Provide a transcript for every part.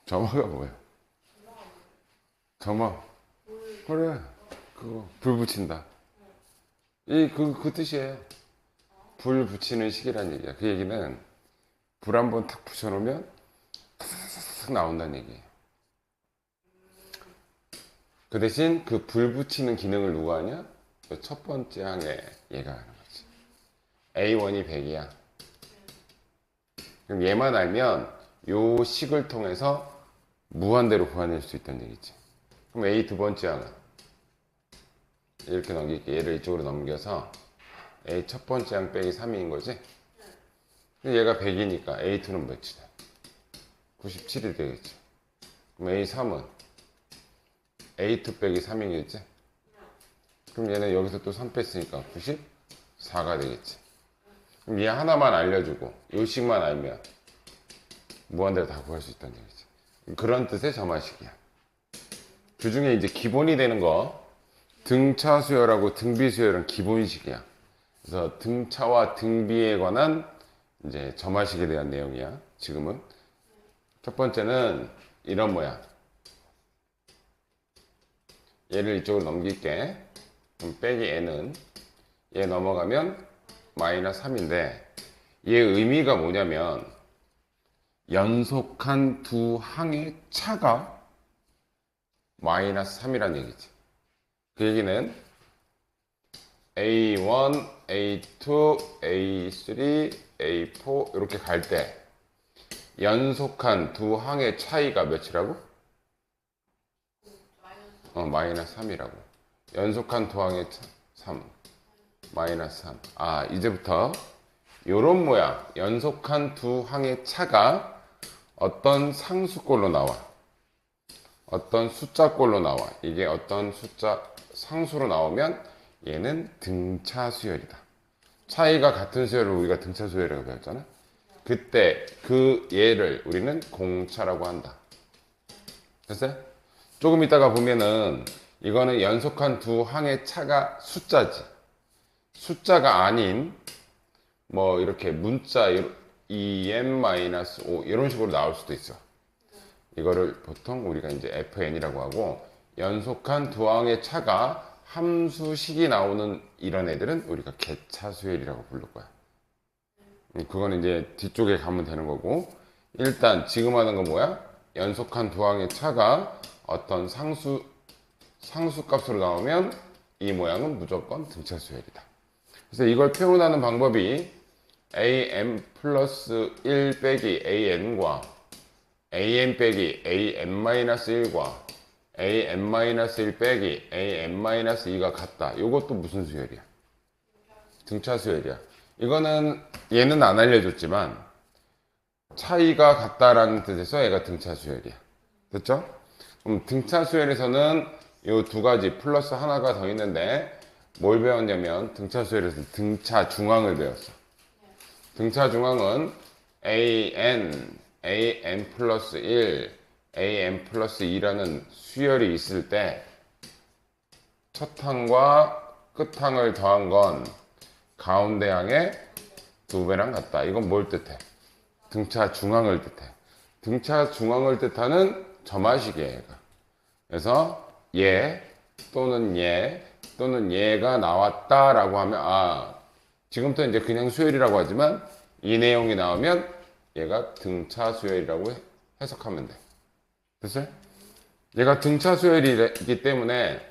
점화가 뭐야? 점화. 그래. 그거 불 붙인다. 그 뜻이에요. 불 붙이는 식이란 얘기야. 그 얘기는 불 한번 탁 붙여놓으면 탁 나온다는 얘기예요. 그 대신 그 불 붙이는 기능을 누가 하냐? 첫 번째 항에 얘가 하는 거지. A1이 100이야. 그럼 얘만 알면 요 식을 통해서 무한대로 구해낼 수 있다는 얘기지. 그럼 A 두 번째 항은 이렇게 넘길게. 얘를 이쪽으로 넘겨서 A 첫 번째 항 빼기 3인 거지? 얘가 100이니까 A2는 몇이냐? 97이 되겠지. 그럼 A3은 A2 빼기 3이겠지? 그럼 얘는 여기서 또 3 뺐으니까 94가 되겠지. 그럼 얘 하나만 알려주고 요식만 알면 무한대로 다 구할 수 있다는 얘기지. 그런 뜻의 점화식이야. 그 중에 이제 기본이 되는 거 등차 수열하고 등비 수열은 기본식이야. 그래서 등차와 등비에 관한 이제 점화식에 대한 내용이야. 지금은 첫 번째는 이런 모양. 얘를 이쪽으로 넘길게. 그럼 빼기 n은 얘 넘어가면 마이너스 3인데 얘 의미가 뭐냐면 연속한 두 항의 차가 마이너스 3이란 얘기지. 그 얘기는 A1, A2, A3, A4 이렇게 갈 때 연속한 두 항의 차이가 몇이라고? 마이너스 3이라고. 연속한 두 항의 3 마이너스 3. 아, 이제부터 요런 모양 연속한 두 항의 차가 어떤 상수꼴로 나와. 어떤 숫자꼴로 나와. 이게 어떤 숫자 상수로 나오면 얘는 등차 수열이다. 차이가 같은 수열을 우리가 등차 수열이라고 배웠잖아. 그때 그 얘를 우리는 공차라고 한다. 됐어요? 조금 이따가 보면은 이거는 연속한 두 항의 차가 숫자지. 숫자가 아닌 뭐 이렇게 문자 2n-5 이런 식으로 나올 수도 있어. 이거를 보통 우리가 이제 fn이라고 하고 연속한 두 항의 차가 함수식이 나오는 이런 애들은 우리가 개차수열이라고 부를 거야. 그건 이제 뒤쪽에 가면 되는 거고 일단 지금 하는 건 뭐야? 연속한 두 항의 차가 어떤 상수 값으로 나오면 이 모양은 무조건 등차수열이다. 그래서 이걸 표현하는 방법이 am 플러스 1 빼기 an과 an 빼기 an-1과 an-1 빼기 an-2가 같다. 이것도 무슨 수열이야? 등차 수열이야. 이거는 얘는 안 알려줬지만 차이가 같다라는 뜻에서 얘가 등차 수열이야. 됐죠? 그럼 등차 수열에서는 이 두 가지 플러스 하나가 더 있는데 뭘 배웠냐면 등차 수열에서 등차 중앙을 배웠어. 등차 중앙은 an 플러스 1, an 플러스 2라는 수열이 있을 때 첫 항과 끝 항을 더한 건 가운데 항의 2배랑 같다. 이건 뭘 뜻해? 등차 중앙을 뜻해. 등차 중앙을 뜻하는 점화식이에요. 얘가. 그래서 얘 또는 얘가 나왔다라고 하면 지금부터 이제 그냥 수열이라고 하지만 이 내용이 나오면 얘가 등차 수열이라고 해석하면 돼. 됐어요? 얘가 등차 수열이기 때문에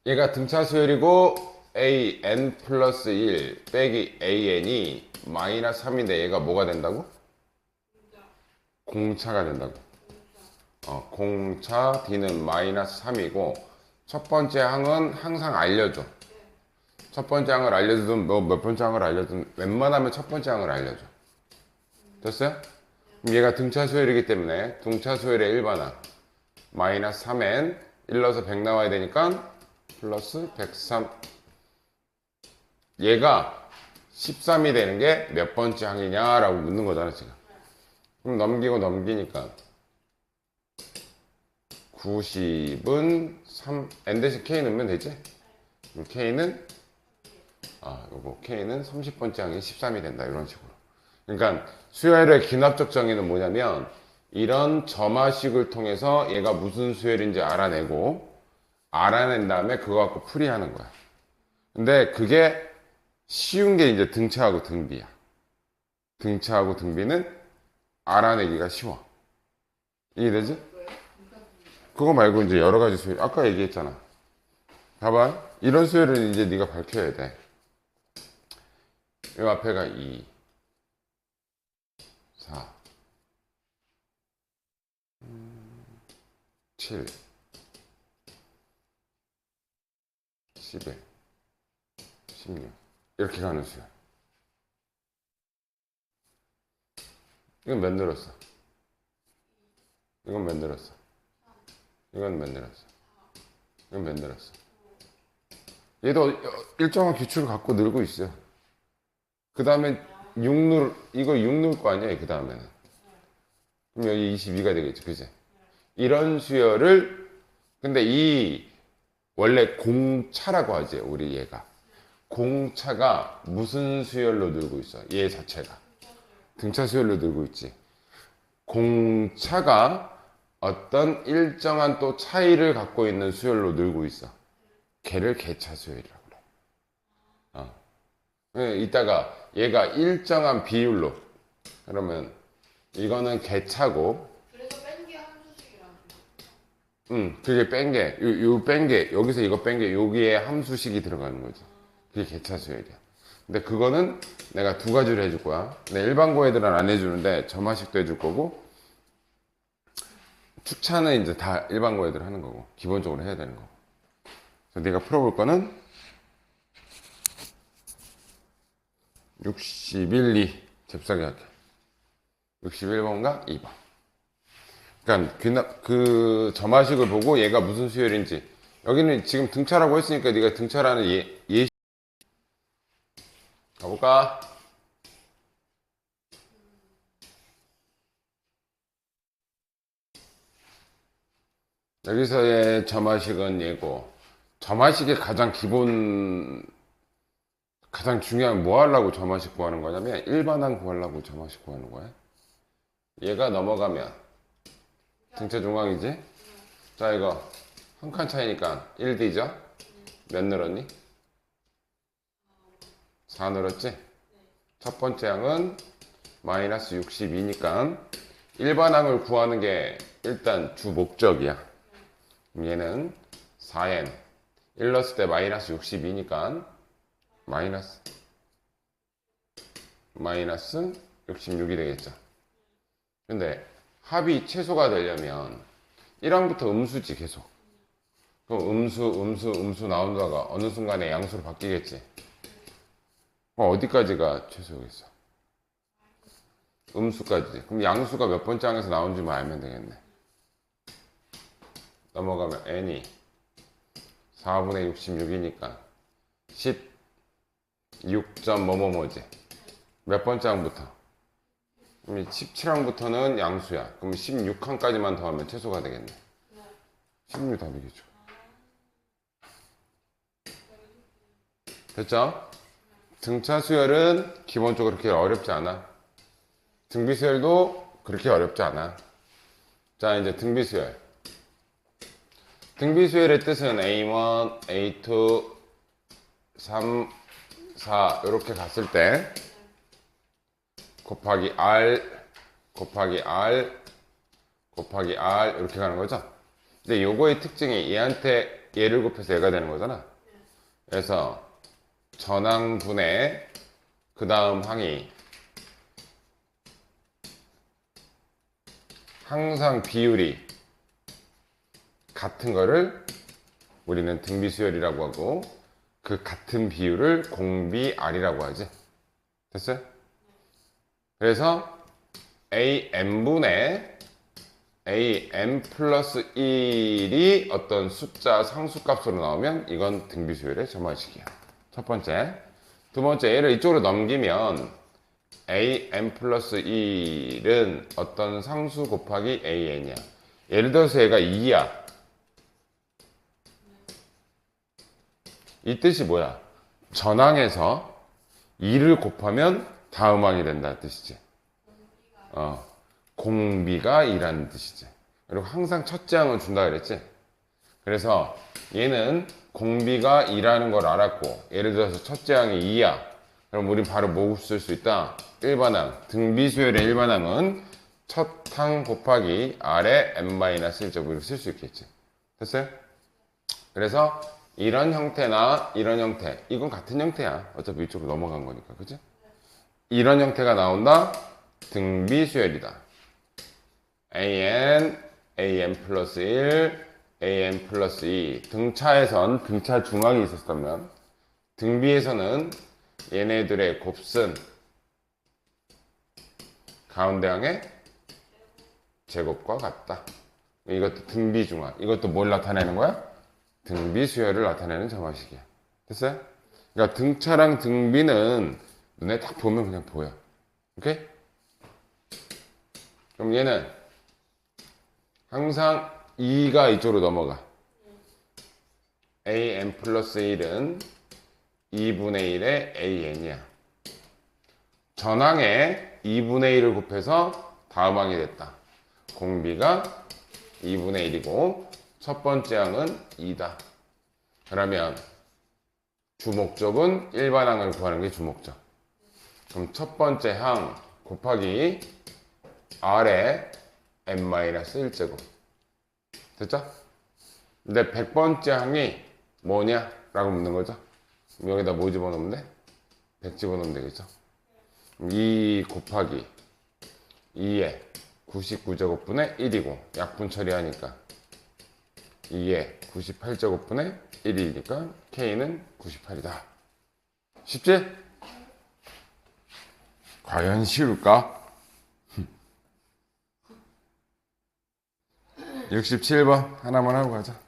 얘가 등차 수열이고 an 플러스 1 빼기 an이 마이너스 3인데 얘가 뭐가 된다고? 공차가 된다고. 공차 d는 마이너스 3이고 첫 번째 항은 항상 알려줘. 첫 번째 항을 알려주든 뭐 몇 번째 항을 알려주든 웬만하면 첫 번째 항을 알려줘. 됐어요? 그럼 얘가 등차 수열이기 때문에 등차 수열의 일반항 마이너스 3n 1 넣어서 100 나와야 되니까 플러스 103. 얘가 13이 되는 게 몇 번째 항이냐라고 묻는 거잖아 지금. 그럼 넘기고 넘기니까 90은 3 n 대신 k 넣으면 되지? 그럼 k는 요거 k는 30번째 항이 13이 된다 이런 식으로. 그러니까 수열의 기납적 정의는 뭐냐면 이런 점화식을 통해서 얘가 무슨 수열인지 알아낸 다음에 그거 갖고 풀이하는 거야. 근데 그게 쉬운 게 이제 등차하고 등비야. 등차하고 등비는 알아내기가 쉬워. 이해되지? 그거 말고 이제 여러 가지 수열. 아까 얘기했잖아. 봐봐. 이런 수열을 이제 네가 밝혀야 돼. 이 앞에가 2, 4, 7, 11, 16 이렇게 가는 수열. 이건 몇 늘었어? 이건 몇 늘었어? 이건 몇 늘었어? 이건 몇 늘었어? 얘도 일정한 규칙을 갖고 늘고 있어. 그 다음에 이거 6 넣을 거 아니야, 그 다음에는. 그럼 여기 22가 되겠지, 그지? 이런 수열을, 근데 원래 공차라고 하지, 우리 얘가. 공차가 무슨 수열로 늘고 있어? 얘 자체가. 등차 수열로 늘고 있지. 공차가 어떤 일정한 또 차이를 갖고 있는 수열로 늘고 있어. 걔를 개차 수열이라고 그래. 이따가 얘가 일정한 비율로, 그러면 이거는 개차고, 그래서 뺀 게 함수식이라는 그게 뺀 게, 뺀 게, 여기서 이거 뺀 게 여기에 함수식이 들어가는 거지. 그게 개차 수열이야. 근데 그거는 내가 두 가지를 해줄 거야. 내 일반고 애들은 안 해주는데 점화식도 해줄 거고, 축차는 이제 다 일반고 애들 하는 거고, 기본적으로 해야 되는 거고. 그래서 내가 풀어볼 거는 61, 2 잽싸게 할게. 61번과 2번. 그러니까 그 점화식을 보고 얘가 무슨 수열인지, 여기는 지금 등차라고 했으니까 네가 등차라는 예 가볼까? 여기서의 점화식은 얘고, 점화식의 가장 중요한 뭐 하려고 점화식 구하는 거냐면 일반항 구하려고 점화식 구하는 거야. 얘가 넘어가면 등차 중앙이지? 자, 이거 한 칸 차이니까 1D죠? 몇 늘었니? 4 늘었지? 첫 번째 항은 마이너스 62니까 일반항을 구하는 게 일단 주 목적이야. 그럼 얘는 4n 1 넣었을 때 마이너스 62니까 마이너스 66이 되겠죠. 근데 합이 최소가 되려면 1항부터 음수지 계속. 그럼 음수 나온다가 어느 순간에 양수로 바뀌겠지. 어디까지가 최소겠어? 음수까지. 그럼 양수가 몇 번째 항에서 나온지만 알면 되겠네. 넘어가면 n이 4분의 66이니까 16점 뭐뭐뭐지. 몇 번째 항부터? 그럼 17항부터는 양수야. 그럼 16항까지만 더하면 최소가 되겠네. 16이 답이겠죠. 됐죠? 등차 수열은 기본적으로 그렇게 어렵지 않아. 등비 수열도 그렇게 어렵지 않아. 자, 이제 등비 수열. 등비 수열의 뜻은 A1, A2, 3, 4 이렇게 갔을 때 곱하기 R 이렇게 가는 거죠. 근데 요거의 특징이 얘한테 얘를 곱해서 얘가 되는 거잖아. 그래서 전항분의 그 다음 항이 항상 비율이 같은 거를 우리는 등비수열이라고 하고, 그 같은 비율을 공비 R이라고 하지. 됐어요? 그래서 AN분의 AN 플러스 1이 어떤 숫자 상수값으로 나오면 이건 등비수열의 점화식이야. 첫 번째. 두 번째, 얘를 이쪽으로 넘기면 AN 플러스 1은 어떤 상수 곱하기 AN이야. 예를 들어서 얘가 2야. 이 뜻이 뭐야? 전항에서 2를 곱하면 다음 항이 된다는 뜻이지. 공비가 2라는 뜻이지. 그리고 항상 첫째 항을 준다 그랬지. 그래서 얘는 공비가 2라는 걸 알았고, 예를 들어서 첫째 항이 2야. 그럼 우리 바로 뭐 쓸 수 있다? 일반항. 등비수열의 일반항은 첫 항 곱하기 R의 n-1제곱으로 쓸 수 있겠지. 됐어요? 그래서 이런 형태나 이런 형태, 이건 같은 형태야. 어차피 이쪽으로 넘어간 거니까, 그치? 이런 형태가 나온다? 등비수열이다. an 플러스 1, an 플러스 2. 등차에선, 등차 중앙이 있었다면, 등비에서는 얘네들의 곱슨 가운데 항의 제곱과 같다. 이것도 등비 중앙. 이것도 뭘 나타내는 거야? 등비 수열을 나타내는 점화식이야. 됐어요? 그러니까 등차랑 등비는 눈에 딱 보면 그냥 보여. 오케이? 그럼 얘는 항상 2가 이쪽으로 넘어가. an 플러스 1은 2분의 1의 an이야. 전항에 2분의 1을 곱해서 다음 항이 됐다. 공비가 2분의 1이고 첫 번째 항은 2다. 그러면 주목적은 일반항을 구하는 게 주목적. 그럼 첫 번째 항 곱하기 R의 n-1제곱. 됐죠? 근데 100번째 항이 뭐냐? 라고 묻는 거죠. 그럼 여기다 뭐 집어넣으면 돼? 100 집어넣으면 되겠죠? 2 곱하기 2에 99제곱분의 1이고 약분 처리하니까 2에 98제곱분의 1이니까 K는 98이다. 쉽지? 과연 쉬울까? 67번 하나만 하고 가자.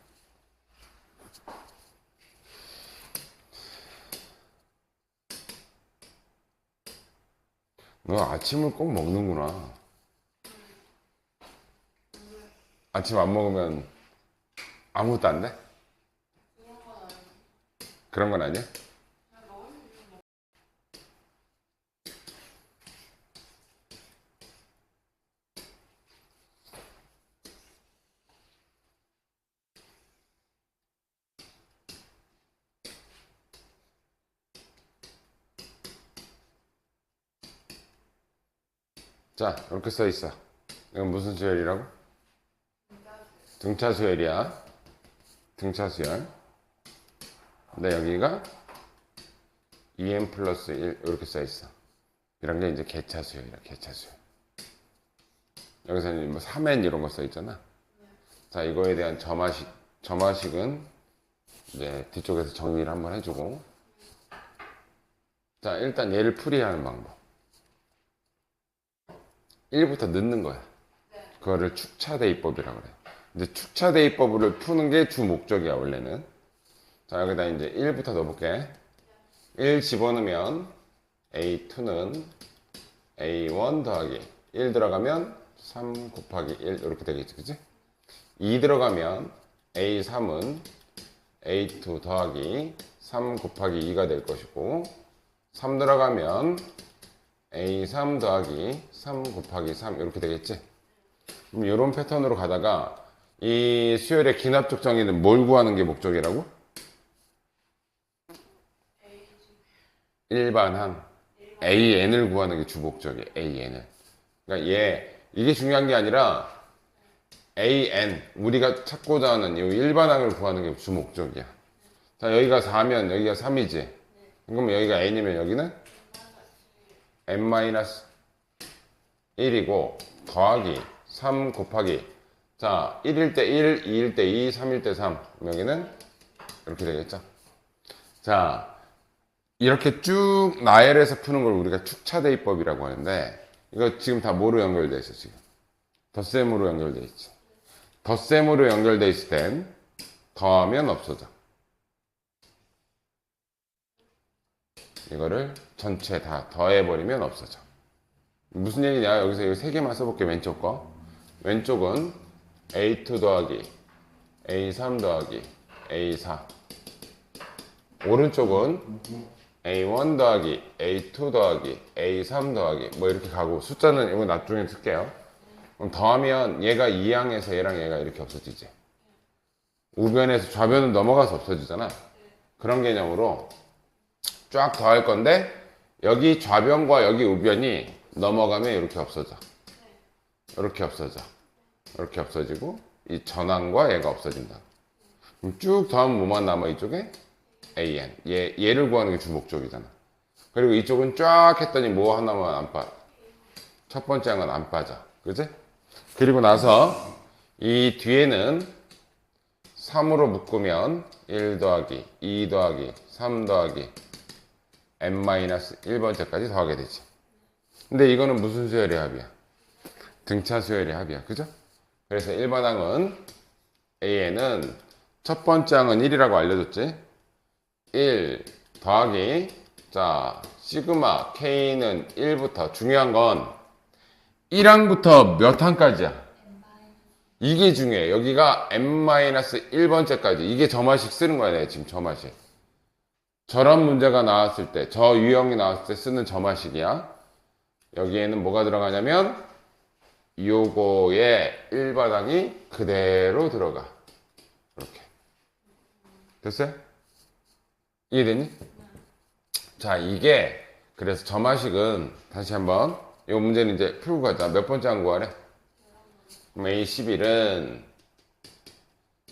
너 아침을 꼭 먹는구나. 아침 안 먹으면 아무것도 안 돼? 그런 건 아니야? 자, 이렇게 써 있어. 이건 무슨 수열이라고? 등차 수열이야. 등차 수열. 근데 여기가 2n 플러스 1 이렇게 써 있어. 이런 게 이제 개차 수열이야. 개차 수열. 여기서는 뭐 3n 이런 거 써 있잖아. 자, 이거에 대한 점화식은 이제 뒤쪽에서 정리를 한번 해주고. 자, 일단 얘를 풀이하는 방법. 1부터 넣는 거야. 그거를 축차대입법이라고 그래. 이제 축차대입법을 푸는 게 주 목적이야, 원래는. 자, 여기다 이제 1부터 넣어볼게. 1 집어넣으면 A2는 A1 더하기 1 들어가면 3 곱하기 1 이렇게 되겠지, 그치? 2 들어가면 A3은 A2 더하기 3 곱하기 2가 될 것이고 3 들어가면 A3 더하기 3 곱하기 3 이렇게 되겠지? 그럼 이런 패턴으로 가다가 이 수열의 기납적 정의는 뭘 구하는 게 목적이라고? 일반항 AN을 구하는 게 주목적이에요. AN을. 그러니까 이게 중요한 게 아니라 AN 우리가 찾고자 하는 이 일반항을 구하는 게 주목적이야. 자, 여기가 4면 여기가 3이지. 그러면 여기가 N이면 여기는 n-1이고 더하기 3 곱하기 자 1일 때 1, 2일 때 2, 3일 때 3 여기는 이렇게 되겠죠. 자 이렇게 쭉 나열해서 푸는 걸 우리가 축차대입법이라고 하는데 이거 지금 다 뭐로 연결돼 있어? 지금 덧셈으로 연결돼 있지. 덧셈으로 연결돼 있을 땐 더하면 없어져. 이거를 전체 다 더해버리면 없어져. 무슨 얘기냐? 여기서 이 세 개만 써볼게. 왼쪽 거. 왼쪽은 A2 더하기 A3 더하기 A4. 오른쪽은 A1 더하기 A2 더하기 A3 더하기 뭐 이렇게 가고 숫자는 이거 나중에 쓸게요. 그럼 더하면 얘가 2항에서 얘랑 얘가 이렇게 없어지지. 우변에서 좌변은 넘어가서 없어지잖아. 그런 개념으로 쫙 더할 건데 여기 좌변과 여기 우변이 넘어가면 이렇게 없어져. 이렇게 없어져. 이렇게 없어지고 이 전항과 얘가 없어진다. 그럼 쭉 더하면 뭐만 남아 이쪽에? AN. 얘를 구하는 게 주목적이잖아. 그리고 이쪽은 쫙 했더니 뭐 하나만 안 빠져. 첫 번째 항은 안 빠져. 그지? 그리고 나서 이 뒤에는 3으로 묶으면 1 더하기 2 더하기 3 더하기 n-1번째까지 더하게 되지. 근데 이거는 무슨 수열의 합이야? 등차 수열의 합이야. 그죠? 그래서 1번 항은 AN은 첫 번째 항은 1이라고 알려줬지? 1 더하기 자 시그마 K는 1부터 중요한 건 1항부터 몇 항까지야? 이게 중요해. 여기가 n-1번째까지 이게 점화식 쓰는 거야. 내가 지금 점화식. 저런 문제가 나왔을 때 저 유형이 나왔을 때 쓰는 점화식이야. 여기에는 뭐가 들어가냐면 요거의 1바닥이 그대로 들어가. 이렇게 됐어요? 이해됐니? 자, 이게 그래서 점화식은 다시 한번 이 문제는 이제 풀고 가자. 몇 번째 항 구하래? 그럼 A11은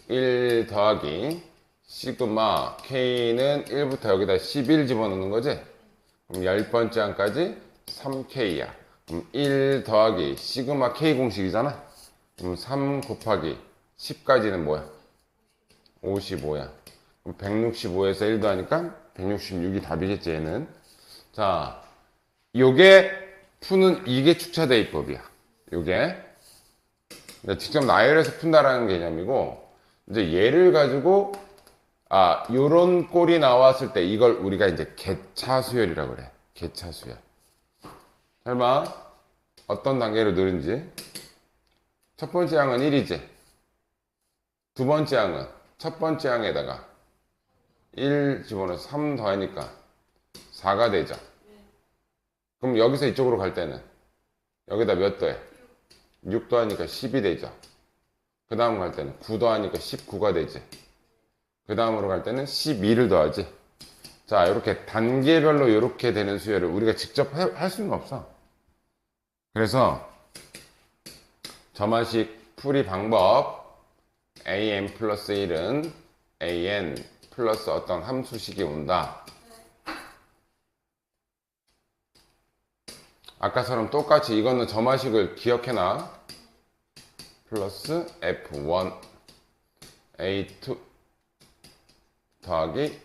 1 더하기 시그마 K는 1부터 여기다 11 집어넣는 거지? 그럼 10번째 항까지 3K야. 그럼 1 더하기 시그마 K 공식이잖아? 그럼 3 곱하기 10까지는 뭐야? 55야. 165에서 1 더하니까 166이 답이겠지 얘는. 자, 요게 푸는 이게 축차대입법이야. 요게 직접 나열해서 푼다라는 개념이고 이제 얘를 가지고 요런 꼴이 나왔을 때 이걸 우리가 이제 개차수열이라고 그래. 개차수열. 설마 어떤 단계로 늘은지. 첫 번째 항은 1이지. 두 번째 항은 첫 번째 항에다가 1 집어넣어서 3 더하니까 4가 되죠. 그럼 여기서 이쪽으로 갈 때는 여기다 몇 더해? 6 더하니까 10이 되죠. 그 다음 갈 때는 9 더하니까 19가 되지. 그 다음으로 갈 때는 12를 더하지. 자, 이렇게 단계별로 이렇게 되는 수열을 우리가 직접 할 수는 없어. 그래서 점화식 풀이 방법 an 플러스 1은 an 플러스 어떤 함수식이 온다. 아까처럼 똑같이 이거는 점화식을 기억해놔. 플러스 f1 a2 더하기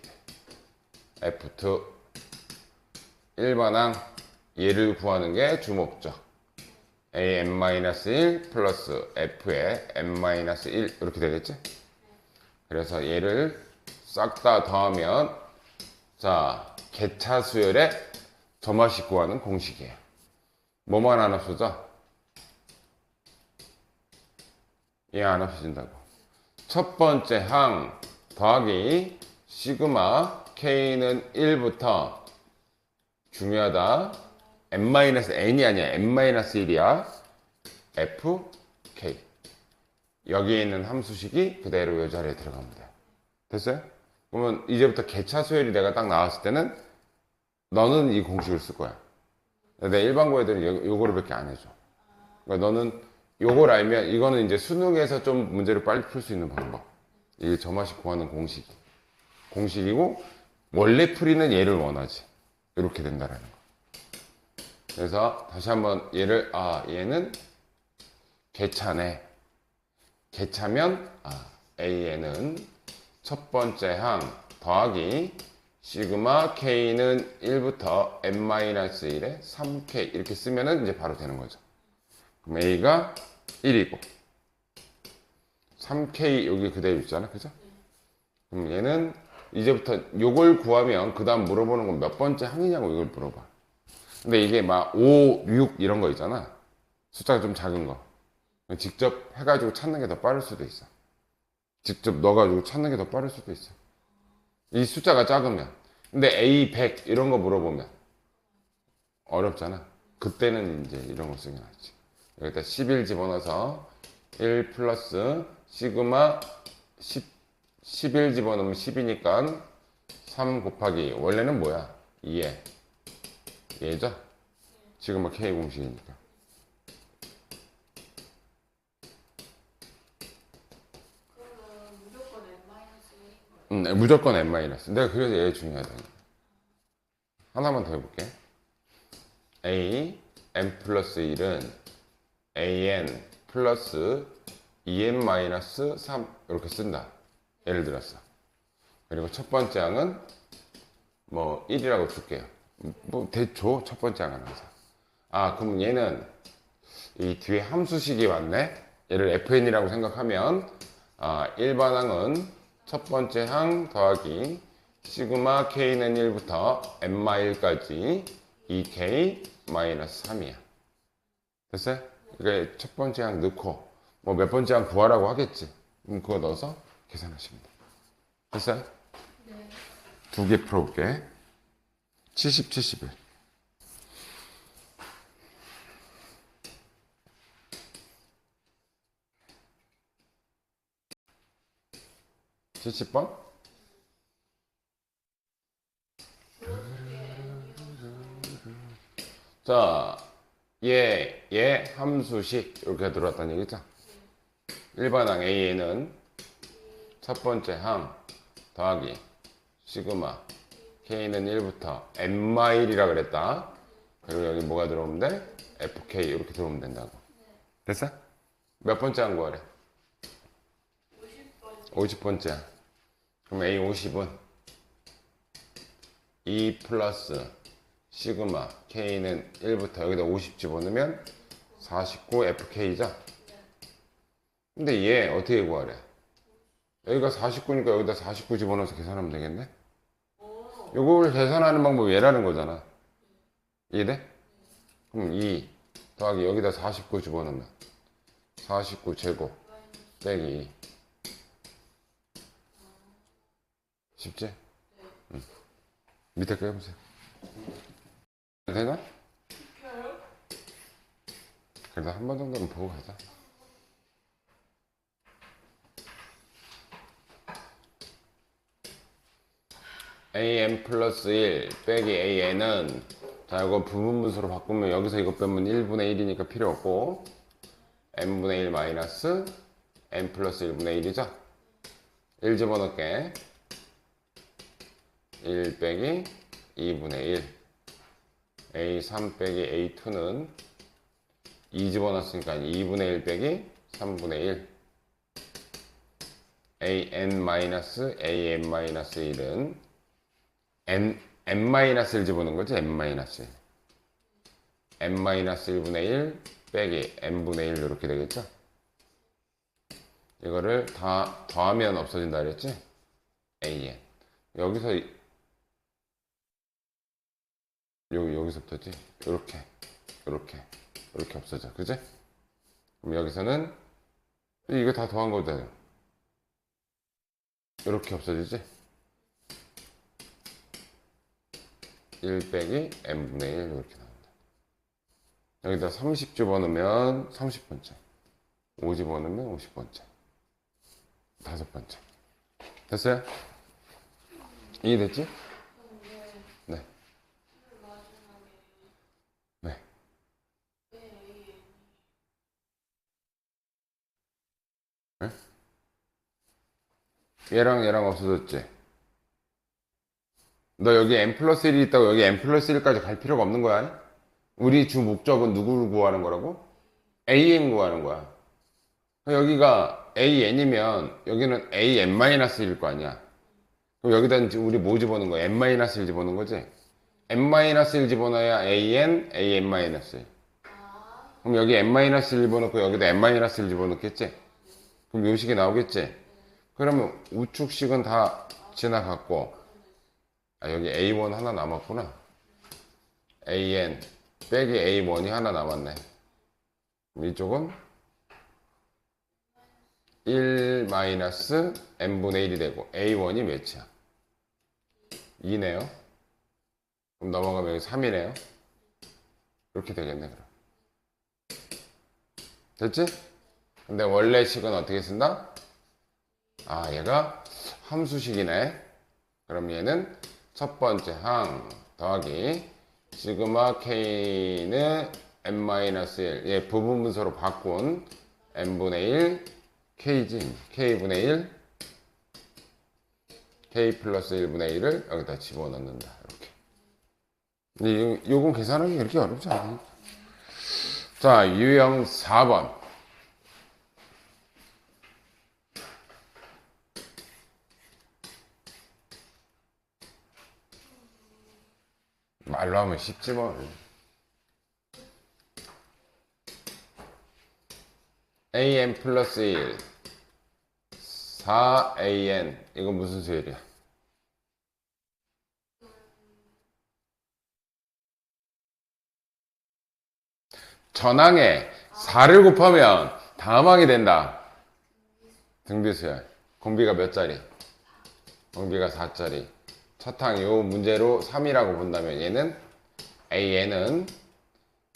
f2 일반항 얘를 구하는 게 주목적. an-1 플러스 f의 n-1 이렇게 되겠지? 그래서 얘를 싹 다 더하면 자 개차수열의 점화식 구하는 공식이에요. 뭐만 안 없어져? 얘 안 없어진다고. 첫 번째 항 더하기 시그마 K는 1부터 중요하다. n-n이 아니야. n-1이야. fk. 여기에 있는 함수식이 그대로 이 자리에 들어가면 돼. 됐어요? 그러면 이제부터 개차수열이 내가 딱 나왔을 때는 너는 이 공식을 쓸 거야. 내 일반고 애들은 요거를 밖에 안 해줘. 그러니까 너는 요걸 알면 이거는 이제 수능에서 좀 문제를 빨리 풀 수 있는 방법. 이게 점화식 구하는 공식이고 원래 풀이는 얘를 원하지. 이렇게 된다라는 거. 그래서 다시 한번 얘를 얘는 개차네. 개차면 AN은 첫 번째 항 더하기 시그마 K는 1부터 n-1에 3K 이렇게 쓰면은 이제 바로 되는 거죠. 그럼 A가 1이고 3K 여기 그대로 있잖아. 그죠? 그럼 얘는 이제부터 요걸 구하면 그 다음 물어보는 건 몇 번째 항이냐고 이걸 물어봐. 근데 이게 막 5, 6 이런 거 있잖아. 숫자가 좀 작은 거. 직접 해가지고 찾는 게 더 빠를 수도 있어. 직접 넣어가지고 찾는 게 더 빠를 수도 있어. 이 숫자가 작으면. 근데 A 100 이런 거 물어보면 어렵잖아. 그때는 이제 이런 거 쓰긴 하지. 여기다 11 집어넣어서 1 플러스 시그마 11 집어넣으면 10이니까 3 곱하기 원래는 뭐야? 2에 얘죠? 지금은 K 공식이니까. 그러면 무조건 n-1인 거예요. 무조건 n 마이너스. 내가 그래서 얘 중요하다. 하나만 더 해볼게. a n 플러스 1은 an 플러스 2n 마이너스 3 이렇게 쓴다. 예를 들었어. 그리고 첫 번째 항은 뭐 1이라고 줄게요. 뭐 대초 첫 번째 항은 항상. 아 그럼 얘는 이 뒤에 함수식이 왔네. 얘를 fn이라고 생각하면 일반항은 첫 번째 항 더하기 시그마 k는 1부터 n-1까지 2k 마이너스 3이야. 됐어요? 그러니까 첫 번째 항 넣고 뭐 몇 번째 항 구하라고 하겠지. 그럼 그거 넣어서 계산하시면 돼. 됐어요? 네. 두 개 풀어볼게. 70, 71. 70번? 자, 얘 함수식 이렇게 들어왔다는 얘기죠. 일반항 A에는 첫 번째 항 더하기 시그마 K는 1부터 n-1이라 그랬다. 그리고 여기 뭐가 들어오면 돼? FK 이렇게 들어오면 된다고. 됐어? 몇 번째 항 구하래? 50번째. 그럼 A50은 2 플러스 시그마 K는 1부터 여기다 50 집어넣으면 49 FK죠? 근데 얘 어떻게 구하래? 여기가 49니까 여기다 49 집어넣어서 계산하면 되겠네? 요걸 계산하는 방법이 얘라는 거잖아. 이해돼? 그럼 2 더하기 여기다 49 집어넣으면 49 제곱 빼기 2. 쉽지? 응. 밑에 거 해보세요. 되나? 그래도 한 번 정도는 보고 가자. an 플러스 1 빼기 an은 자 이거 부분분수로 바꾸면 여기서 이거 빼면 1분의 1이니까 필요 없고 n분의 1 마이너스 n 플러스 1분의 1이죠? 1 집어넣을게. 1 빼기 2분의 1 A3 빼기 A2는 2 집어넣었으니까 2분의 1 빼기 3분의 1 an-an-1은 n-1을 집어넣은 거지. n-1 n-1분의 1 빼기 n분의 1 이렇게 되겠죠. 이거를 다 더하면 없어진다 그랬지. an 여기서 여기서부터지. 이렇게 없어져. 그지? 그럼 여기서는 이거 다 더한 거잖아요. 이렇게 없어지지? 1 빼기 n분의 1 이렇게 나온다. 여기다 30 집어넣으면 30번째. 5 집어넣으면 50번째. 5번째. 됐어요? 이해됐지? 네. 네. 네? 얘랑 없어졌지? 너 여기 n 플러스 1이 있다고 여기 n 플러스 1까지 갈 필요가 없는 거야. 우리 주 목적은 누구를 구하는 거라고? an 구하는 거야. 여기가 an이면 여기는 an-1일 거 아니야. 그럼 여기다 우리 뭐 집어넣은 거야? n-1 집어넣은 거지? n-1 집어넣어야 an-1. 그럼 여기 n-1 집어넣고 여기다 n-1 집어넣겠지? 그럼 요식이 나오겠지? 그러면 우측식은 다 지나갔고 여기 a1 하나 남았구나. an 빼기 a1이 하나 남았네. 그럼 이쪽은 1 마이너스 n분의 1이 되고 a1이 몇이야? 2네요. 그럼 넘어가면 여기 3이네요. 이렇게 되겠네, 그럼. 됐지? 근데 원래 식은 어떻게 쓴다? 아, 얘가 함수식이네. 그럼 얘는 첫 번째 항 더하기 시그마 k는 n-1. 얘 부분분수로 바꾼 n분의 1 k지. k분의 1 k 플러스 1분의 1을 여기다 집어넣는다. 이렇게. 근데 요건 계산하기 그렇게 어렵지 않아요. 자, 유형 4번. 말로 하면 쉽지 뭘. an 플러스 1 4an 이건 무슨 수열이야? 전항에 4를 곱하면 다음 항이 된다. 등비수열. 공비가 몇 짜리? 공비가 4짜리. 첫 항 요 문제로 3이라고 본다면 얘는 an은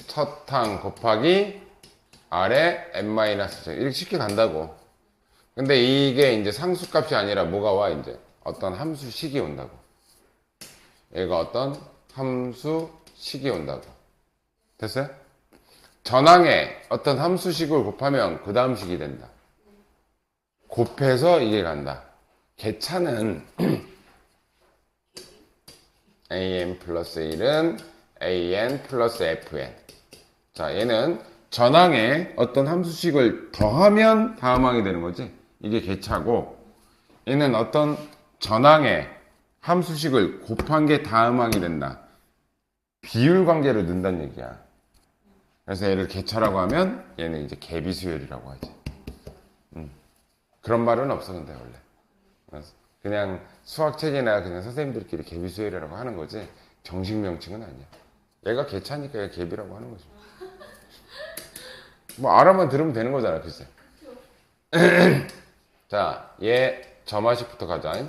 첫 항 곱하기 아래 n-제 이렇게 쉽게 간다고. 근데 이게 이제 상수값이 아니라 뭐가 와? 이제 어떤 함수식이 온다고. 얘가 어떤 함수식이 온다고. 됐어요? 전항에 어떤 함수식을 곱하면 그 다음 식이 된다. 곱해서 이게 간다. 계차는 an 플러스 1은 an 플러스 fn. 자, 얘는 전항에 어떤 함수식을 더하면 다음 항이 되는 거지. 이게 계차고, 얘는 어떤 전항에 함수식을 곱한 게 다음 항이 된다. 비율 관계를 넣는다는 얘기야. 그래서 얘를 계차라고 하면 얘는 이제 계비수열이라고 하지. 그런 말은 없어, 근데 원래. 그냥 수학책이나 그냥 선생님들끼리 계비수열이라고 하는 거지 정식 명칭은 아니야. 얘가 계차니까 얘가 계비라고 하는 거지. 뭐 알아만 들으면 되는 거잖아, 글쎄. 자, 얘 점화식부터 가자.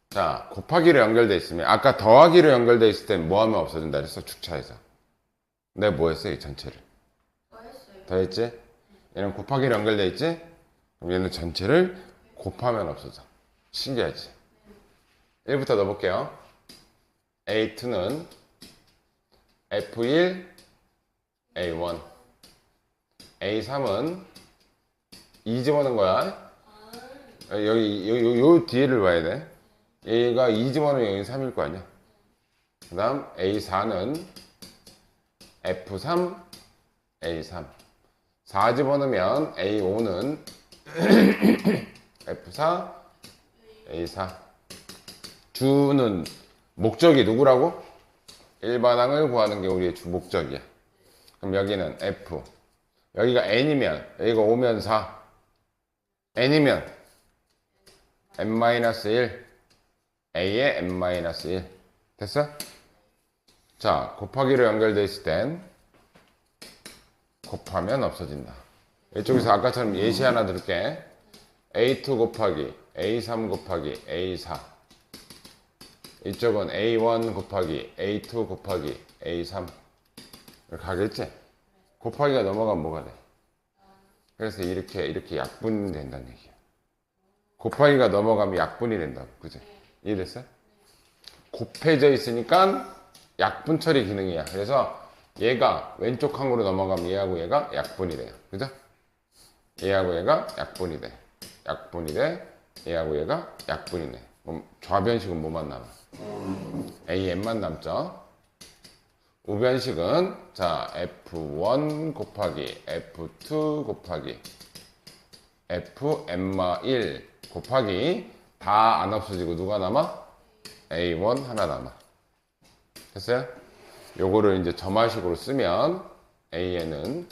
자, 곱하기로 연결돼 있으면 아까 더하기로 연결돼 있을 땐 뭐 하면 없어진다 그랬어? 축차에서. 내가 뭐 했어? 이 전체를 더했어요. 더했지? 얘는 곱하기로 연결돼 있지? 그럼 얘는 전체를 곱하면 없어져. 신기하지? 1부터 넣어볼게요. A2는 F1, A1. A3은 2 집어넣은 거야. 여기 뒤를 봐야 돼. 얘가 2 집어넣으면 여기 3일 거 아니야. 그 다음 A4는 F3, A3. 4 집어넣으면 A5는 F4, A4. 주는 목적이 누구라고? 일반항을 구하는 게 우리의 주 목적이야. 그럼 여기는 F. 여기가 N이면, 여기가 5면 4. N이면 N-1. A에 N-1. 됐어? 자, 곱하기로 연결되어 있을 땐 곱하면 없어진다. 이쪽에서 아까처럼 예시 하나 들을게. A2 곱하기 A3 곱하기 A4. 이쪽은 A1 곱하기 A2 곱하기 A3. 이렇게 가겠지? 곱하기가 넘어가면 뭐가 돼? 그래서 이렇게 약분이 된다는 얘기야. 곱하기가 넘어가면 약분이 된다고. 그지? 이해됐어요? 곱해져 있으니까 약분 처리 기능이야. 그래서 얘가 왼쪽 항으로 넘어가면 얘하고 얘가 약분이 돼요. 그죠? 얘하고 얘가 약분이 돼. 약분이 돼. 얘하고 얘가 약분이 돼. 그럼 좌변식은 뭐만 남아? AN만 남죠. 우변식은 자 F1 곱하기 F2 곱하기 FN-1 곱하기 다 안 없어지고 누가 남아? A1 하나 남아. 됐어요? 요거를 이제 점화식으로 쓰면 AN은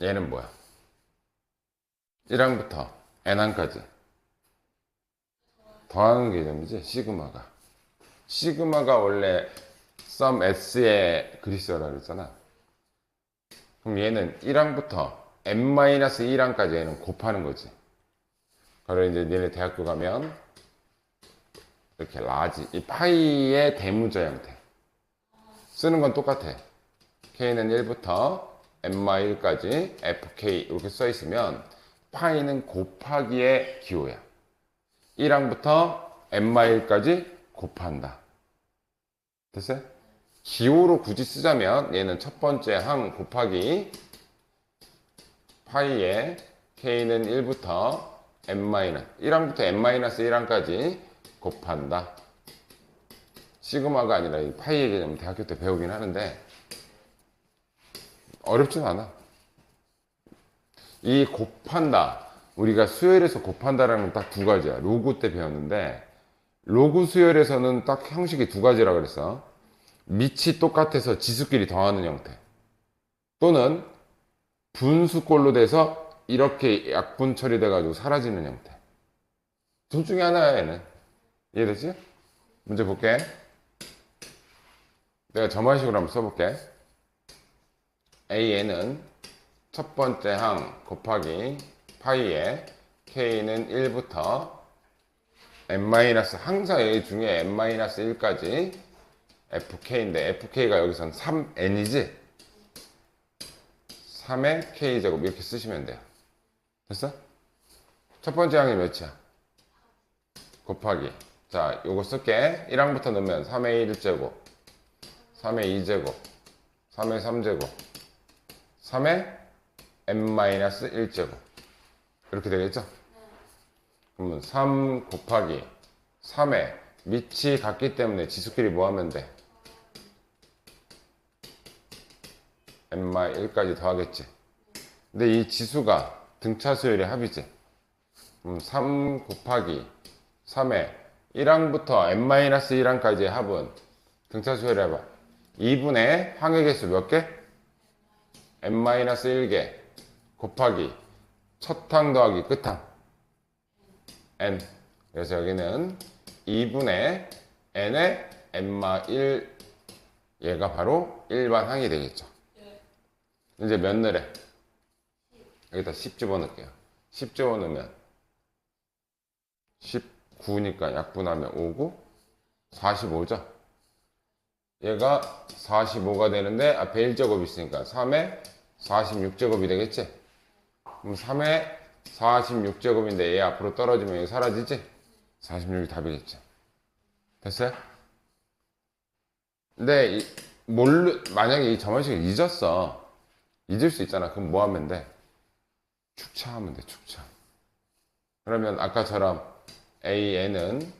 얘는 뭐야? 1항부터 n항까지 더하는 개념이지, 시그마가. 시그마가 원래 sum s의 그리스어라 그랬잖아. 그럼 얘는 1항부터 n-1항까지 얘는 곱하는 거지. 그래 이제 얘네 대학교 가면 이렇게 라지, 이 파이의 대문자 형태. 쓰는 건 똑같아. k는 1부터 n-1까지 fk 이렇게 써 있으면 파이는 곱하기의 기호야. 1항부터 n-1까지 곱한다. 됐어요? 기호로 굳이 쓰자면 얘는 첫 번째 항 곱하기 파이에 k는 1부터 n-1항부터 n-1항까지 곱한다. 시그마가 아니라 이 파이의 개념 대학교 때 배우긴 하는데 어렵진 않아. 이 곱한다, 우리가 수열에서 곱한다라는 건 딱 두 가지야. 로그 때 배웠는데 로그 수열에서는 딱 형식이 두 가지라 그랬어. 밑이 똑같아서 지수끼리 더하는 형태, 또는 분수꼴로 돼서 이렇게 약분 처리돼 가지고 사라지는 형태. 둘 중에 하나야 얘는. 이해되지? 문제 볼게. 내가 점화식으로 한번 써볼게. AN은 첫 번째 항 곱하기 파이에 K는 1부터 n- 항상 A 중에 n-1까지 FK인데 FK가 여기선 3N이지? 3의 K제곱 이렇게 쓰시면 돼요. 됐어? 첫 번째 항이 몇이야? 곱하기. 자, 요거 쓸게. 1항부터 넣으면 3의 1제곱, 3의 2제곱, 3의 3제곱, 3의 n-1제곱. 이렇게 되겠죠? 그러면 3 곱하기 3의 밑이 같기 때문에 지수끼리 뭐 하면 돼? n-1까지 더하겠지. 근데 이 지수가 등차 수열의 합이지. 그럼 3 곱하기 3의 1항부터 n-1항까지의 합은 등차 수열의 합 2분의 항의 개수 몇 개? n-1개 곱하기 첫 항 더하기 끝항 n. 그래서 여기는 2분의 n의 n-1, 얘가 바로 일반 항이 되겠죠. 이제 몇 넣으래? 여기다 10 집어넣을게요. 10 집어넣으면 19니까 약분하면 5고 45죠. 얘가 45가 되는데 앞에 1제곱이 있으니까 3의 46제곱이 되겠지. 그럼 3의 46제곱인데 얘 앞으로 떨어지면 여기 사라지지? 46이 답이겠지. 됐어요? 근데 만약에 이 점화식을 잊었어. 잊을 수 있잖아. 그럼 뭐 하면 돼? 축차하면 돼, 축차. 그러면 아까처럼 AN은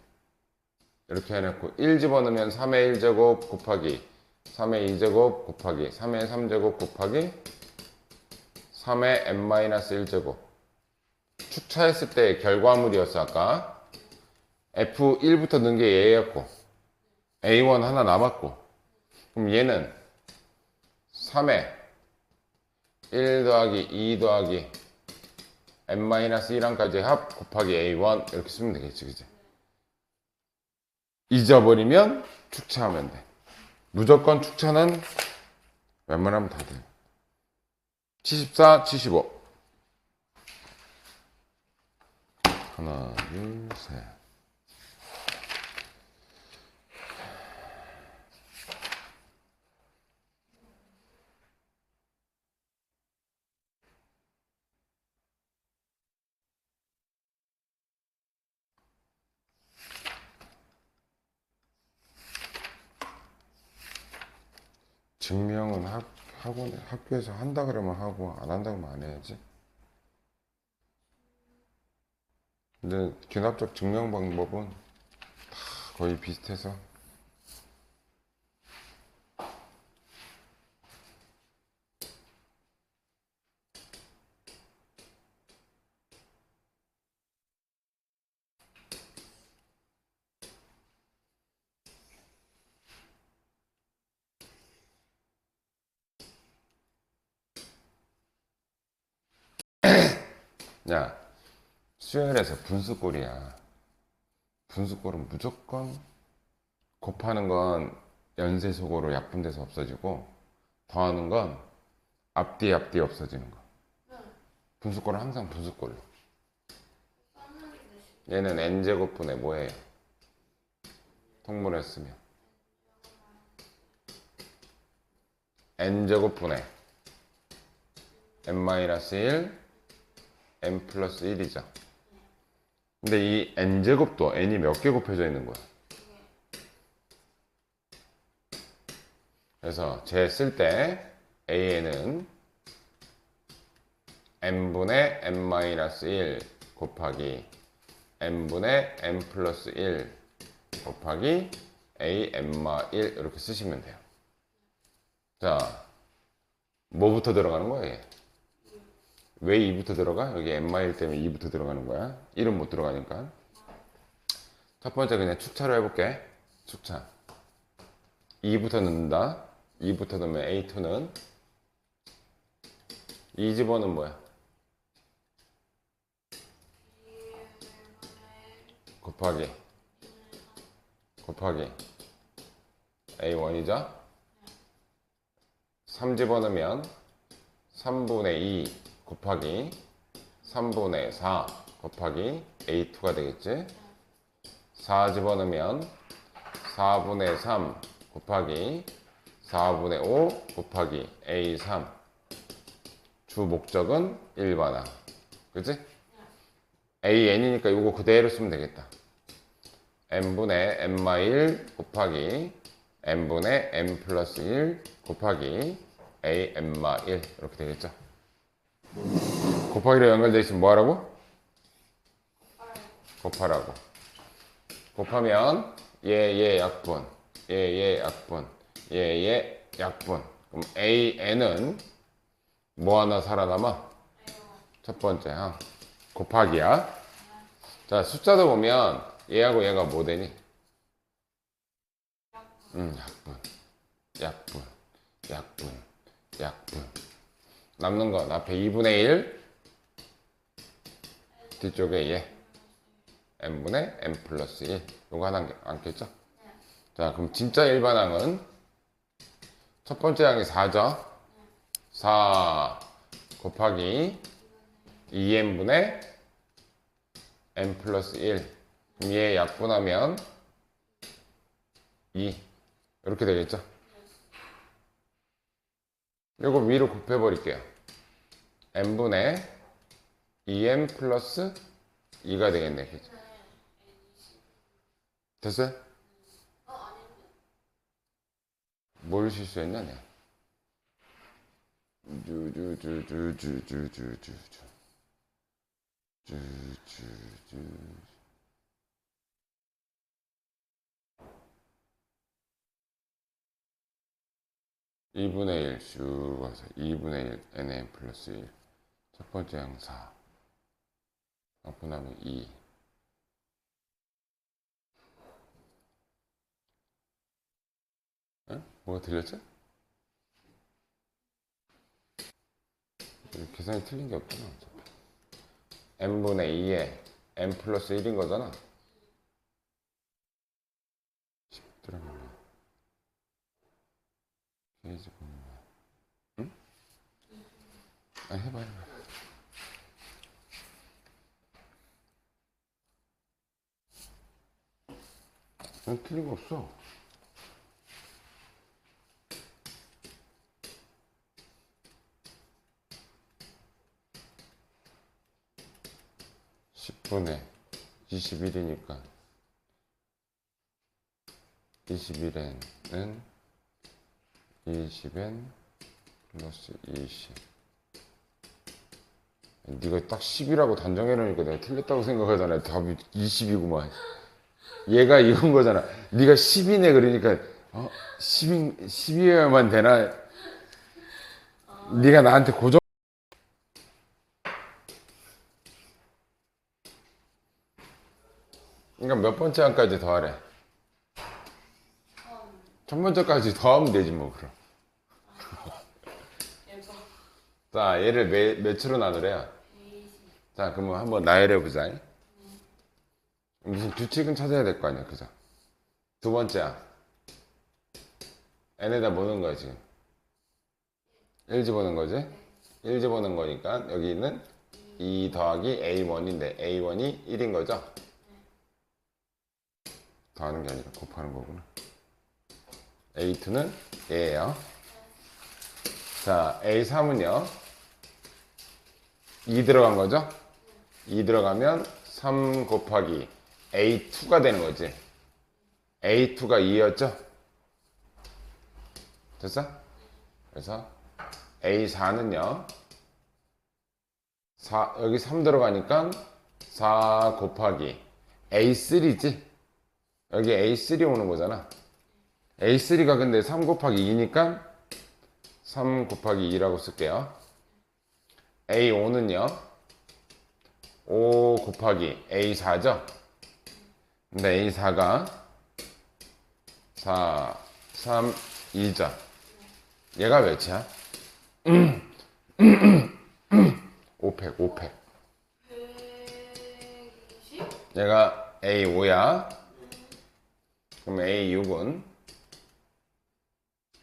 이렇게 해놓고 1 집어넣으면 3의 1제곱 곱하기 3의 2제곱 곱하기 3의 3제곱 곱하기 3의 n-1제곱. 축차했을 때 결과물이었어. 아까 F1부터 넣은 게 얘였고 A1 하나 남았고, 그럼 얘는 3의 1 더하기 2 더하기 n-1항까지 합 곱하기 A1 이렇게 쓰면 되겠지, 그지? 잊어버리면 축차하면 돼. 무조건 축차는 웬만하면 다 돼. 74, 75. 하나, 둘, 셋. 증명은 학교에서 한다 그러면 하고 안 한다 그러면 안 해야지. 근데 귀납적 증명 방법은 다 거의 비슷해서. 야, 수열에서 분수꼴이야. 분수꼴은 무조건 곱하는 건 연쇄속으로 약분돼서 없어지고 더하는 건 앞뒤 없어지는 거. 분수꼴은 항상 분수꼴로. 얘는 n제곱분의 뭐예요? 통분을 쓰면 n제곱분의 n-1 n 플러스 1이죠. 근데 이 n제곱도 n이 몇 개 곱해져 있는 거야? 그래서 제 쓸 때 an은 n분의 n-1 곱하기 n분의 n 플러스 1 곱하기 a n-1 이렇게 쓰시면 돼요. 자, 뭐부터 들어가는 거예요? 왜 2부터 들어가? 여기 n-1 때문에 2부터 들어가는 거야. 1은 못 들어가니까. 첫 번째 그냥 축차로 해볼게. 축차. 2부터 넣는다. 2부터 넣으면 A2는 이 집어는 뭐야? 곱하기 A1이죠? 3 집어넣으면 3분의 2 곱하기 3분의 4 곱하기 A2가 되겠지? 4 집어넣으면 4분의 3 곱하기 4분의 5 곱하기 A3. 주 목적은 일반항. 그치? AN이니까 이거 그대로 쓰면 되겠다. n분의 n-1 곱하기 n분의 n 플러스 1 곱하기 a n-1 이렇게 되겠죠. 곱하기로 연결되어 있으면 뭐하라고? 곱하라고. 곱하면 얘 약분, 얘 약분, 얘 약분. 그럼 AN은 뭐 하나 살아남아? 첫 번째 항. 곱하기야. 자, 숫자도 보면 얘하고 얘가 뭐 되니? 약분. 남는 건 앞에 2분의 1, 뒤쪽에 얘. n분의 n 플러스 1. 요거 하나 남겠죠? 자, 그럼 진짜 일반항은 첫 번째 항이 4죠? 4 곱하기 2n분의 n 플러스 1. 그럼 얘 약분하면 2. 이렇게 되겠죠? 요거 위로 곱해버릴게요. n분의 2n 플러스 2가 되겠네. 그죠? 됐어요? 뭘 실수했냐, 내가? 이분의 1 쭉 와서 2분의 1 nn 플러스 1. 첫 번째 항 4. 약분하면 2. 에? 뭐가 틀렸죠? 계산이 틀린 게 없잖아. 어차피. n분의 2에 n 플러스 1인 거잖아. 10들어가면 페이지 보면 응? 아, 해봐. 틀린 거 없어. 분의 21이니까 21n은 20n 플러스 20. 네가 딱 10이라고 단정해 놓으니까 내가 틀렸다고 생각하잖아. 답이 20이구만. 얘가 이건 거잖아. 네가 10이네 그러니까 10이어야만 되나? 네가 나한테 고정. 그러니까 몇 번째 항까지 더하래? 첫 번째까지 더하면 되지 뭐. 그럼. 자, 얘를 몇으로 나누래요? 자, 그러면 한번 나열해 보자. 무슨 규칙은 찾아야 될 거 아니야, 그죠? 두 번째야. n에다 뭐 넣은 거야, 지금? 1 집어넣은 거지? 1 집어넣은 거니까 여기는 2 더하기 a1인데 a1이 1인 거죠? 더하는 게 아니라 곱하는 거구나. a2는 얘예요. 자, a3은요? 2 들어간 거죠? 2 들어가면 3 곱하기 a2가 되는 거지. a2가 2였죠? 됐어? 그래서 a4는요? 여기 3 들어가니까 4 곱하기 a3지? 여기 a3 오는 거잖아. a3가 근데 3 곱하기 2니까 3 곱하기 2라고 쓸게요. a5는요? 5 곱하기 a4죠? 근데 a4가 4, 3, 2죠. 얘가 몇이야? 5팩. 120? 얘가 a5야. 그럼 a6은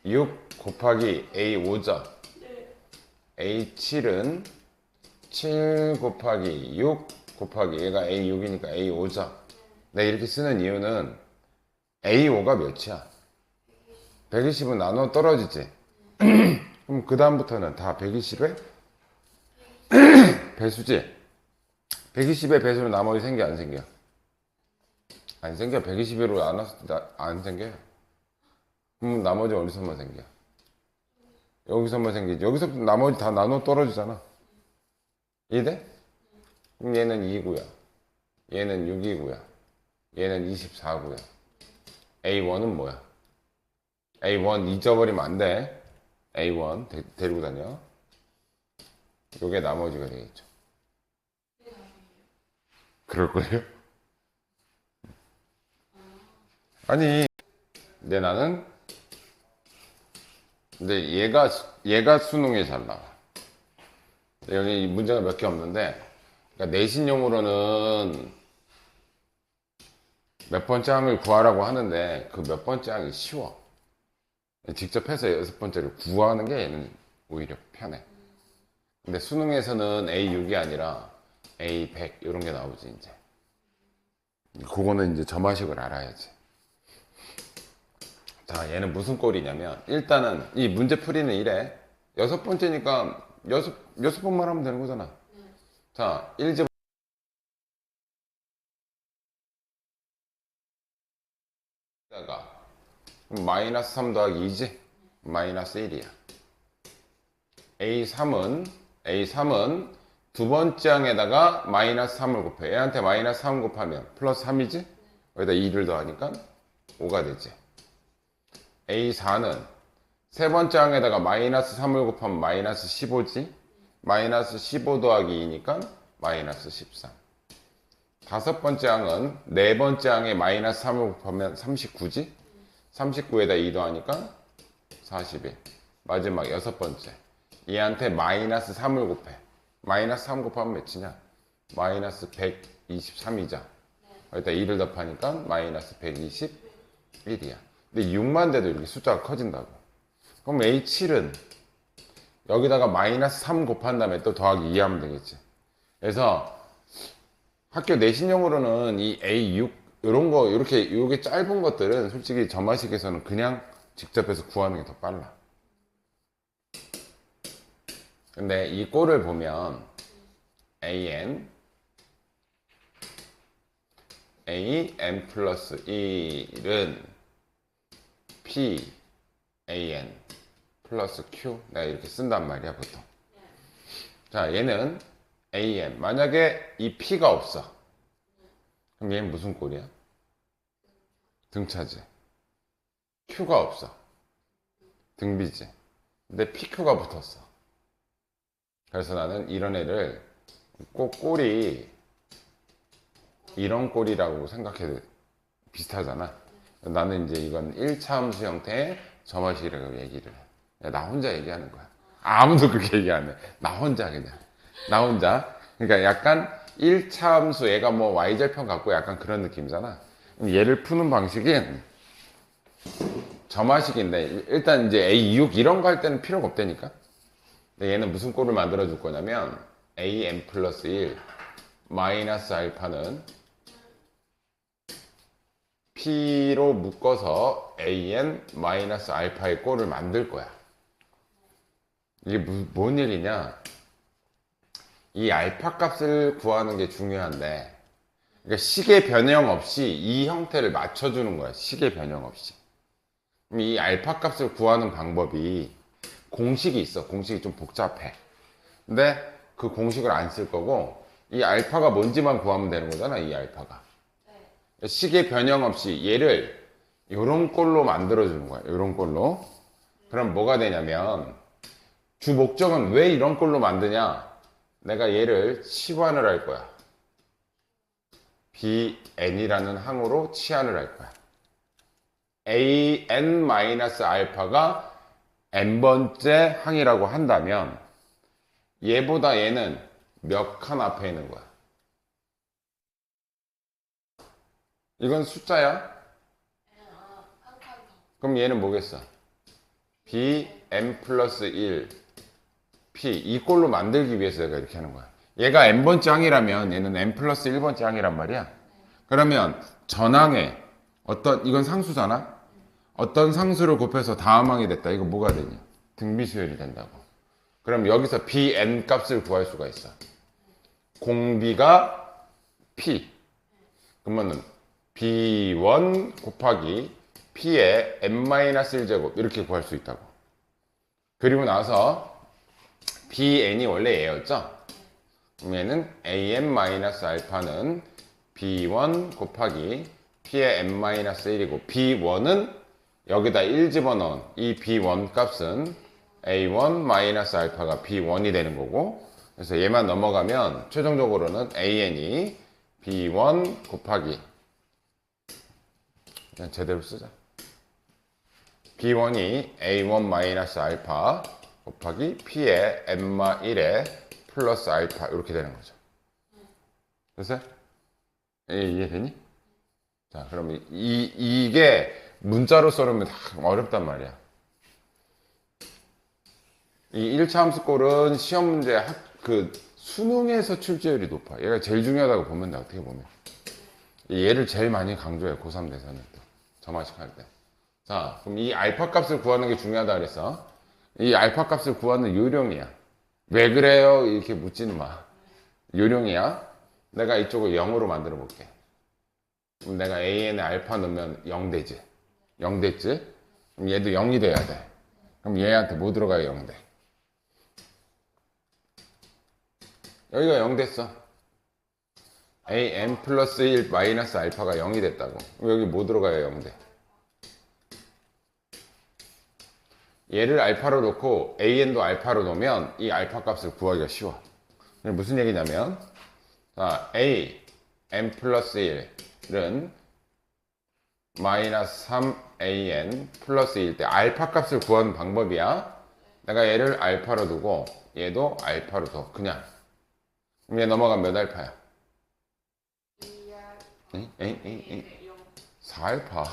6 곱하기 a5죠. 네. a7은 7 곱하기 6 곱하기 얘가 a6이니까 a5죠. 내가 이렇게 쓰는 이유는 a5가 몇이야? 120은 나눠 떨어지지. 그럼 그 다음부터는 다 120의 배수지. 120의 배수로 나머지 생겨 안 생겨? 안 생겨. 121로 나눴을 때 안 생겨요. 그럼 나머지 어디서만 생겨? 여기서만 생기지. 여기서 나머지 다 나눠 떨어지잖아. 이해돼? 그럼 얘는 2고요. 얘는 6이고요. 얘는 24고요. A1은 뭐야? A1 잊어버리면 안 돼. A1 데리고 다녀. 요게 나머지가 되겠죠. 그럴걸요? 아니, 근데 나는 근데 얘가 수능에 잘 나와. 여기 문제가 몇 개 없는데, 그러니까 내신용으로는 몇 번째 항을 구하라고 하는데 그 몇 번째 항이 쉬워. 직접 해서 6번째를 구하는 게 얘는 오히려 편해. 근데 수능에서는 A6이 아니라 A100 이런 게 나오지 이제. 그거는 이제 점화식을 알아야지. 자, 얘는 무슨 꼴이냐면 일단은 이 문제 풀이는 이래. 6번째니까 6번만 하면 되는 거잖아. 자, 1집 마이너스 3 더하기 2지? 마이너스 1이야. A3은 두 번째 항에다가 마이너스 3을 곱해. 얘한테 마이너스 3 곱하면 플러스 3이지? 여기다 2를 더하니까 5가 되지. A4는 세 번째 항에다가 마이너스 3을 곱하면 마이너스 15지? 마이너스 15 더하기 2니까 마이너스 13. 다섯 번째 항은 네 번째 항에 마이너스 3을 곱하면 39지? 39에다 2 더하니까 41. 마지막 여섯 번째. 얘한테 마이너스 3을 곱해. 마이너스 3 곱하면 몇이냐? 마이너스 123이죠. 여기다 2를 곱하니까 마이너스 121이야. 근데 6만 돼도 이렇게 숫자가 커진다고. 그럼 A7은 여기다가 마이너스 3 곱한 다음에 또 더하기 2 하면 되겠지. 그래서 학교 내신용으로는 이 A6 이런 거 이렇게 요게 짧은 것들은 솔직히 점화식에서는 그냥 직접 해서 구하는 게 더 빨라. 근데 이 꼴을 보면 an 플러스 1은 p an 플러스 q 내가 이렇게 쓴단 말이야 보통. 자, 얘는 an 만약에 이 p가 없어 그럼 얘는 무슨 꼴이야? 등차지. q가 없어 등비지. 근데 pq가 붙었어. 그래서 나는 이런 애를 꼭 꼴이 이런 꼴이라고 생각해도 비슷하잖아. 나는 이제 이건 1차 함수 형태의 점화식이라고 얘기를 해. 나 혼자 얘기하는 거야. 아무도 그렇게 얘기 안 해. 나 혼자 그냥. 나 혼자. 그러니까 약간 1차 함수 얘가 뭐 y절편 같고 약간 그런 느낌이잖아. 얘를 푸는 방식이 점화식인데 일단 이제 a 6 이런 거 할 때는 필요가 없다니까. 근데 얘는 무슨 꼴을 만들어 줄 거냐면 an 플러스 1 마이너스 알파는 p로 묶어서 an 마이너스 알파의 꼴을 만들 거야. 이게 뭔 일이냐? 이 알파 값을 구하는 게 중요한데, 그러니까 식의 변형 없이 이 형태를 맞춰주는 거야. 식의 변형 없이. 그럼 이 알파 값을 구하는 방법이 공식이 있어. 공식이 좀 복잡해. 근데 그 공식을 안 쓸 거고, 이 알파가 뭔지만 구하면 되는 거잖아, 이 알파가. 식의 변형 없이 얘를 요런 꼴로 만들어주는 거야. 요런 꼴로. 그럼 뭐가 되냐면, 주 목적은 왜 이런 꼴로 만드냐? 내가 얘를 치환을 할 거야. bn이라는 항으로 치환을 할 거야. an-알파가 n번째 항이라고 한다면 얘보다 얘는 몇 칸 앞에 있는 거야? 이건 숫자야? 그럼 얘는 뭐겠어? bn 플러스 1 p 이 꼴로 만들기 위해서 내가 이렇게 하는 거야. 얘가 n번째 항이라면 얘는 n 플러스 1번째 항이란 말이야. 그러면 전항에 이건 상수잖아? 어떤 상수를 곱해서 다음 항이 됐다. 이거 뭐가 되냐? 등비수열이 된다고. 그럼 여기서 bn 값을 구할 수가 있어. 공비가 p. 그러면은 b1 곱하기 p의 n-1제곱 이렇게 구할 수 있다고. 그리고 나서 bn이 원래 얘였죠? 그럼 얘는 an-알파는 b1 곱하기 p의 n-1이고 b1은 여기다 1 집어넣은 이 b1 값은 a1-알파가 b1이 되는 거고, 그래서 얘만 넘어가면 최종적으로는 an이 b1 곱하기 그냥 제대로 쓰자. b1이 a1-알파 곱하기 p의 n-1에 플러스 알파 이렇게 되는 거죠. 됐어요? 이해되니? 자, 그러면 이게 문자로 써놓으면 다 어렵단 말이야. 이 1차 함수꼴은 시험 문제 수능에서 출제율이 높아. 얘가 제일 중요하다고 보면 돼, 어떻게 보면. 얘를 제일 많이 강조해, 고3 대사는 또. 점화식 할 때. 자, 그럼 이 알파 값을 구하는 게 중요하다 그랬어. 이 알파 값을 구하는 요령이야. 왜 그래요? 이렇게 묻지는 마. 요령이야. 내가 이쪽을 0으로 만들어 볼게. 그럼 내가 an에 알파 넣으면 0 되지. 0 됐지? 그럼 얘도 0이 돼야 돼. 그럼 얘한테 뭐 들어가야 0 돼? 여기가 0 됐어. an 플러스 1 마이너스 알파가 0이 됐다고. 그럼 여기 뭐 들어가야 0 돼? 얘를 알파로 놓고 an도 알파로 놓으면 이 알파 값을 구하기가 쉬워. 무슨 얘기냐면, 자, an 플러스 1은 마이너스 3an 플러스 1 때 알파 값을 구하는 방법이야. 내가 얘를 알파로 두고 얘도 알파로 둬. 그냥. 그럼 얘 넘어가면 몇 알파야? 4알파.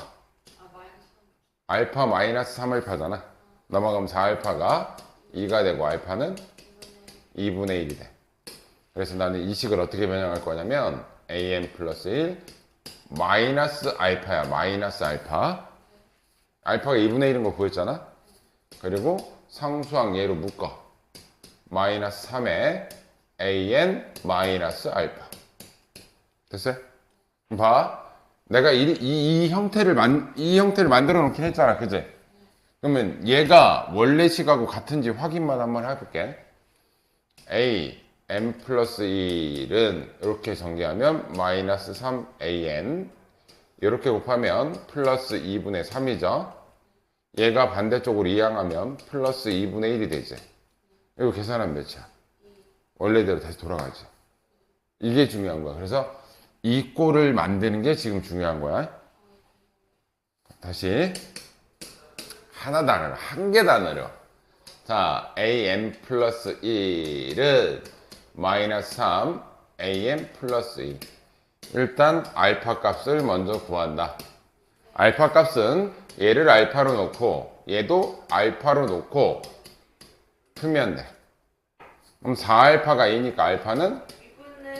알파 마이너스 3알파잖아. 넘어가면 4알파가 2가 되고 알파는 2분의 1이 돼. 그래서 나는 이 식을 어떻게 변형할 거냐면 an 플러스 1 마이너스 알파야. 마이너스 알파. 알파가 2분의 1인 거 보였잖아. 그리고 상수항 얘로 묶어. 마이너스 3에 an 마이너스 알파. 됐어요? 봐. 내가 이 형태를 만들어 놓긴 했잖아. 그지? 그러면 얘가 원래 식하고 같은지 확인만 한번 해볼게. n 플러스 1은 이렇게 전개하면 마이너스 3an 이렇게 곱하면 플러스 2분의 3이죠. 얘가 반대쪽으로 이항하면 플러스 2분의 1이 되지. 이거 계산하면 몇이야? 원래대로 다시 돌아가지. 이게 중요한 거야. 그래서 이 꼴을 만드는 게 지금 중요한 거야. 다시 하나도 안 어려. 한 개도 안 어려. 자, an 플러스 1은 마이너스 3 am 플러스 2. 일단 알파 값을 먼저 구한다. 알파 값은 얘를 알파로 놓고 얘도 알파로 놓고 풀면 돼. 그럼 4알파가 A니까 알파는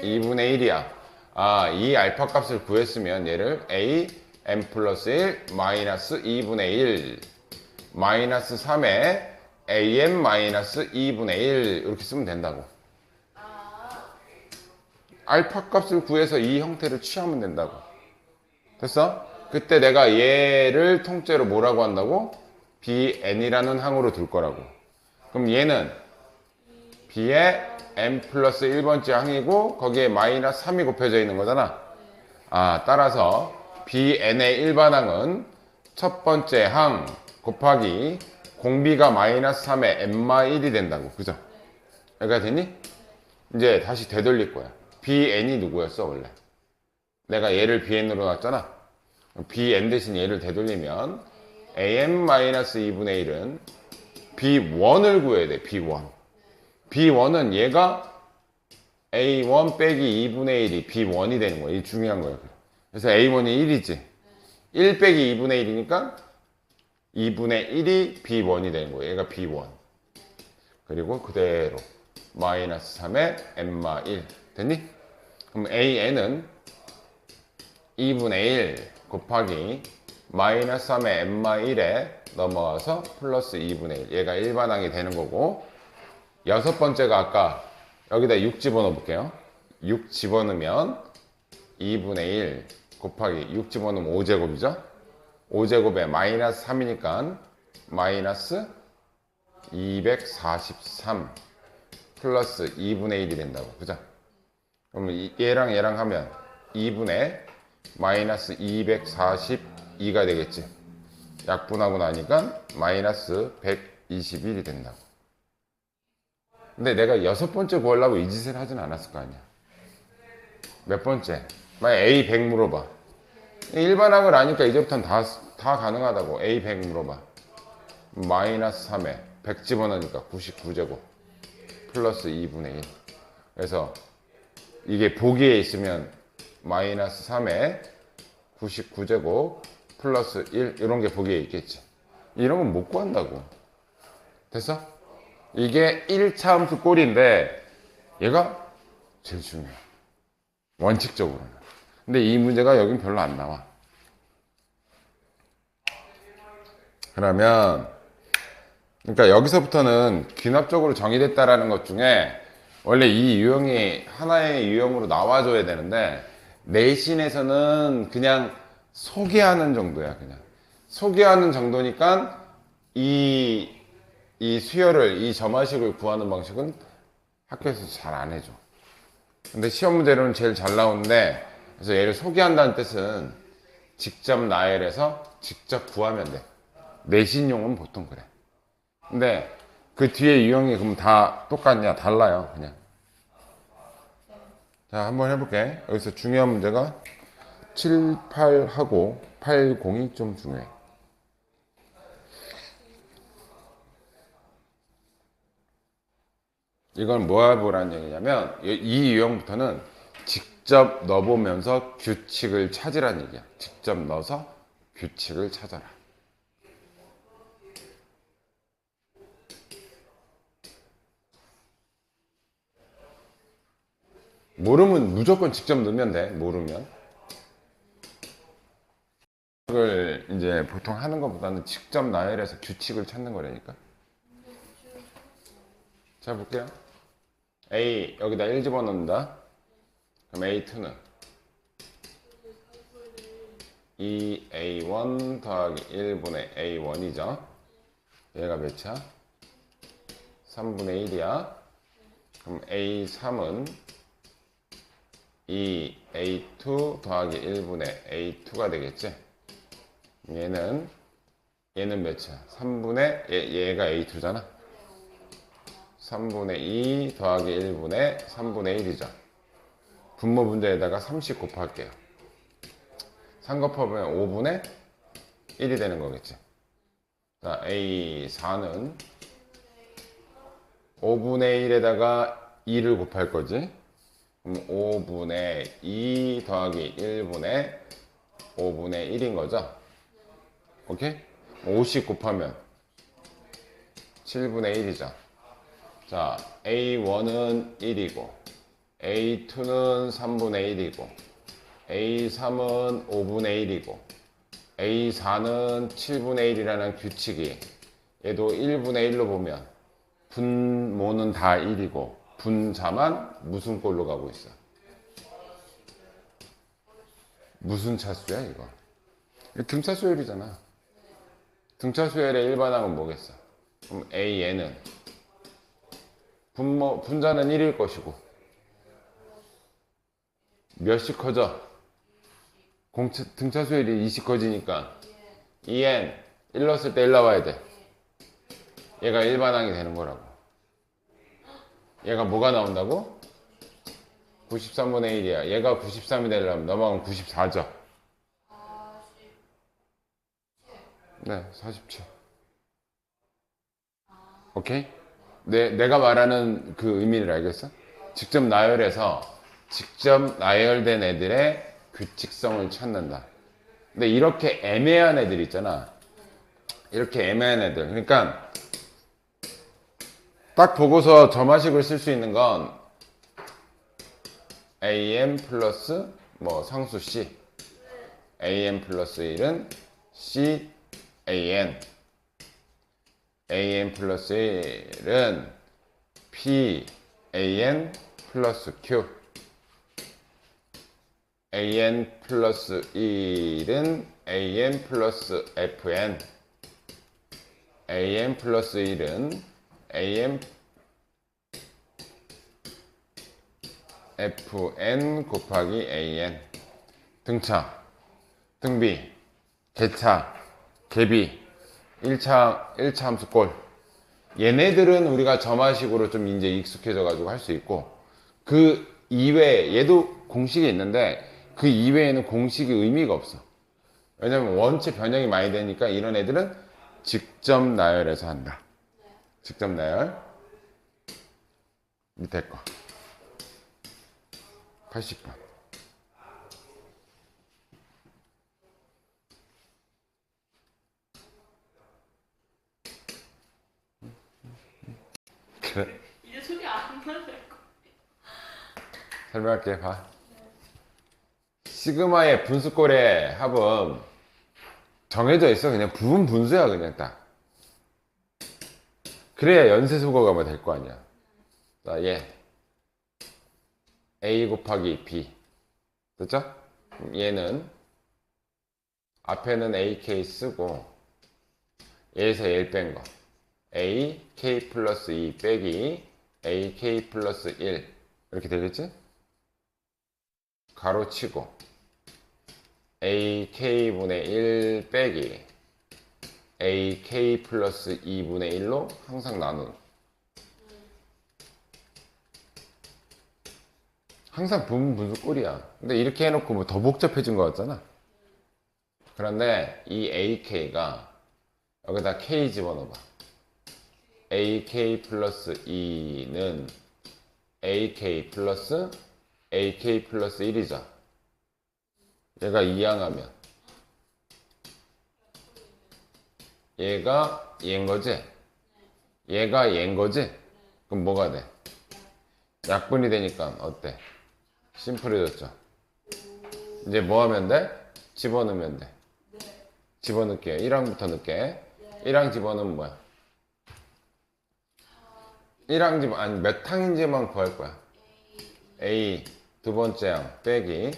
2분의 1이야. 아, 이 알파 값을 구했으면 얘를 A m 플러스 1 마이너스 2분의 1 마이너스 3에 am 마이너스 2분의 1 이렇게 쓰면 된다고. 알파 값을 구해서 이 형태를 취하면 된다고. 됐어? 그때 내가 얘를 통째로 뭐라고 한다고? bn이라는 항으로 둘 거라고. 그럼 얘는 b의 n 플러스 1번째 항이고 거기에 마이너스 3이 곱해져 있는 거잖아. 아, 따라서 bn의 일반항은 첫 번째 항 곱하기 공비가 마이너스 3의 n-1이 된다고. 그죠? 여기가 되니? 이제 다시 되돌릴 거야. bn이 누구였어 원래? 내가 얘를 bn으로 놨잖아. bn 대신 얘를 되돌리면 am-2분의 1은 b1을 구해야 돼. b1. b1은 얘가 a1 빼기 2분의 1이 b1이 되는 거야. 이게 중요한 거야. 그래서 a1이 1이지. 1 빼기 2분의 1이니까 2분의 1이 b1이 되는 거야. 얘가 b1. 그리고 그대로 마이너스 3의 n마 1 됐니? 그럼 an은 2분의 1 곱하기 마이너스 3의 n마 1에 넘어와서 플러스 2분의 1 얘가 일반항이 되는 거고 여섯 번째가 아까 여기다 6 집어넣어 볼게요. 6 집어넣으면 2분의 1 곱하기 6 집어넣으면 5제곱이죠. 5제곱에 마이너스 3이니까 마이너스 243 플러스 2분의 1이 된다고. 그죠? 그러면 얘랑 얘랑 하면 2분의 마이너스 242가 되겠지. 약분하고 나니까 마이너스 121이 된다고. 근데 내가 여섯 번째 구하려고 이 짓을 하진 않았을 거 아니야. 몇 번째? 만약 A100 물어봐. 일반항을 아니까 이제부터는 다 가능하다고. A100 물어봐. 마이너스 3에 100 집어넣으니까 99제곱 플러스 2분의 1. 그래서 이게 보기에 있으면 마이너스 3에 99제곱 플러스 1 이런 게 보기에 있겠지. 이런 건 못 구한다고. 됐어? 이게 1차 함수 꼴인데 얘가 제일 중요해. 원칙적으로는. 근데 이 문제가 여긴 별로 안 나와. 그러면 그러니까 여기서부터는 귀납적으로 정의됐다라는 것 중에 원래 이 유형이 하나의 유형으로 나와줘야 되는데 내신에서는 그냥 소개하는 정도야. 그냥 소개하는 정도니까 이 수열을 이 점화식을 구하는 방식은 학교에서 잘 안 해줘. 근데 시험 문제로는 제일 잘 나오는데 그래서 얘를 소개한다는 뜻은 직접 나열해서 직접 구하면 돼. 내신용은 보통 그래. 근데 그 뒤에 유형이 그럼 다 똑같냐? 달라요. 그냥. 자, 한번 해볼게. 여기서 중요한 문제가 7, 8하고 8, 0이 좀 중요해. 이건 뭐 해보라는 얘기냐면 이 유형부터는 직접 넣어보면서 규칙을 찾으라는 얘기야. 직접 넣어서 규칙을 찾아라. 모르면 무조건 직접 넣으면 돼. 모르면. 이걸 이제 보통 하는 것보다는 직접 나열해서 규칙을 찾는 거라니까. 자, 볼게요. A 여기다 1 집어넣는다. 그럼 A2는 2A1 더하기 1분의 A1이죠. 얘가 몇이야? 3분의 1이야. 그럼 A3은 2A2 더하기 1분의 A2가 되겠지. 얘는 몇이야? 3분의 얘가 A2잖아. 3분의 2 더하기 1분의 3분의 1이죠. 분모 분자에다가 30 곱할게요. 3 곱하면 5분의 1이 되는 거겠지. 자, A4는 5분의 1에다가 2를 곱할 거지. 그럼 5분의 2 더하기 1분의 5분의 1인 거죠. 오케이? 50 곱하면 7분의 1이죠. 자, A1은 1이고 A2는 3분의 1이고 A3은 5분의 1이고 A4는 7분의 1이라는 규칙이 얘도 1분의 1로 보면 분모는 다 1이고 분자만 무슨 꼴로 가고 있어? 무슨 차수야 이거? 등차수열이잖아. 등차수열의 일반항은 뭐겠어? 그럼 AN은 분자는 1일 것이고 몇씩 커져? 등차수열이 2씩 커지니까 EN 1 넣었을 때 1 나와야 돼. 얘가 일반항이 되는 거라고. 얘가 뭐가 나온다고? 93분의 1이야. 얘가 93이 되려면 넘어가면 94죠. 네, 47. 오케이? 내가 말하는 그 의미를 알겠어? 직접 나열해서 직접 나열된 애들의 규칙성을 찾는다. 근데 이렇게 애매한 애들 있잖아. 이렇게 애매한 애들. 그러니까 딱 보고서 점화식을 쓸 수 있는 건 AM 플러스 뭐 상수 C, AM 플러스 1은 C, AN, AM 플러스 1은 P, AN 플러스 Q, AN 플러스 1은 AN 플러스 FN, AN 플러스 1은 AM FN 곱하기 AN. 등차, 등비, 개차, 개비, 1차 함수꼴. 얘네들은 우리가 점화식으로 좀 이제 익숙해져 가지고 할 수 있고, 그 이외에 얘도 공식이 있는데 그 이외에는 공식이 의미가 없어. 왜냐면 원체 변형이 많이 되니까 이런 애들은 직접 나열해서 한다. 직접 나열. 밑에 거 80번. 그래. 이제 소리 안 나는 거. 설명할게. 봐. 시그마의 분수꼴의 합은 정해져 있어. 그냥 부분 분수야. 그냥 딱. 그래야 연쇄소거가 될 거 아니야. 자, 얘 A 곱하기 B 됐죠? 얘는 앞에는 AK 쓰고 얘에서 얘를 뺀 거 AK 플러스 2 빼기 AK 플러스 1 이렇게 되겠지? 가로치고 AK분의 1 빼기 AK 플러스 2분의 1로 항상 나누는. 항상 부분 분수 꼴이야. 근데 이렇게 해놓고 뭐 더 복잡해진 것 같잖아. 그런데 이 AK가 여기다 K 집어넣어봐. AK 플러스 2는 AK 플러스 1이죠. 얘가 이항하면 얘가 얘인 거지? 얘가 얘인 거지? 그럼 뭐가 돼? 약분이 되니까 어때? 심플해졌죠? 이제 뭐 하면 돼? 집어넣으면 돼. 집어넣을게요. 1항부터 넣을게. 1항 집어넣으면 뭐야? 1항 집어, 아니 몇 항인지만 구할 거야. A 두 번째 항 빼기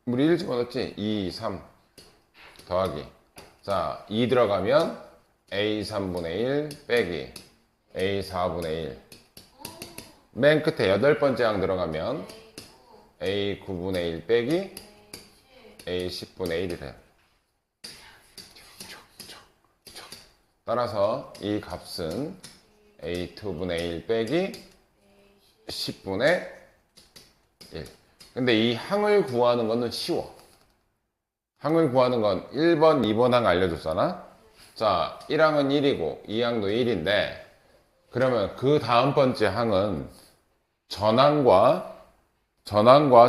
우리 1 집어넣었지? 2, 3 더하기 자 2 들어가면 A 3분의 1 빼기 A 4분의 1 맨 끝에 8번째 항 들어가면 A 9분의 1 빼기 A 10분의 1이래. 따라서 이 값은 A 2분의 1 빼기 10분의 1. 근데 이 항을 구하는 거는 쉬워. 항을 구하는 건 1번, 2번 항 알려줬잖아. 자, 1항은 1이고 2항도 1인데 그러면 그 다음 번째 항은 전항과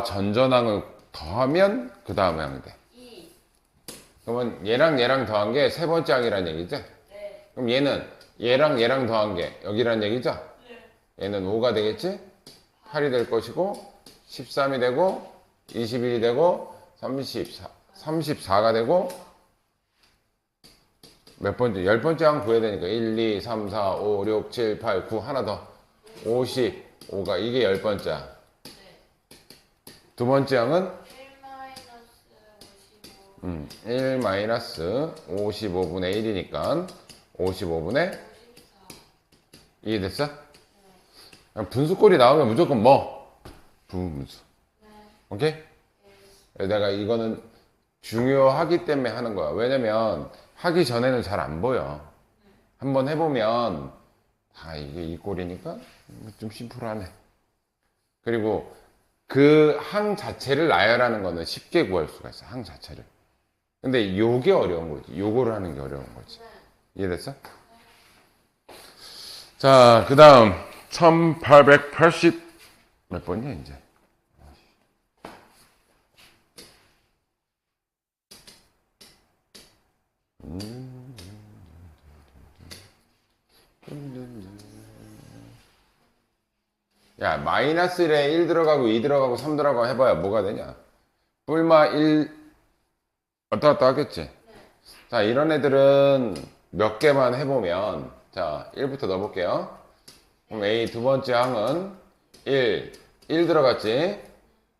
전전항을 더하면 그 다음 항이 돼. 2. 그러면 얘랑 더한 게 세 번째 항이라는 얘기죠? 네. 그럼 얘는 얘랑 더한 게 여기라는 얘기죠? 네. 얘는 5가 되겠지? 8이 될 것이고 13이 되고 21이 되고 34가 되고 몇 번째? 10번째 항 구해야 되니까 1, 2, 3, 4, 5, 6, 7, 8, 9 하나 더 55가 이게 10번째 항. 네. 두 번째 항은 1 55. 1 55분의 1이니까 55분의 54. 이해됐어? 그냥 분수꼴이 나오면 무조건 뭐? 분수. 네. 오케이? 내가 이거는 중요하기 때문에 하는 거야. 왜냐면 하기 전에는 잘 안 보여. 한번 해보면 이게 이 꼴이니까 좀 심플하네. 그리고 그 항 자체를 나열하는 거는 쉽게 구할 수가 있어. 항 자체를. 근데 요게 어려운 거지. 요거를 하는 게 어려운 거지. 이해됐어? 자, 그 다음 1880 몇 번이야 이제? 야, 마이너스 1에 1 들어가고 2 들어가고 3 들어가고 해봐야 뭐가 되냐? 뿔마 1 왔다 갔다 하겠지? 자, 이런 애들은 몇 개만 해보면, 자, 1부터 넣어볼게요. 그럼 A 두 번째 항은 1 들어갔지?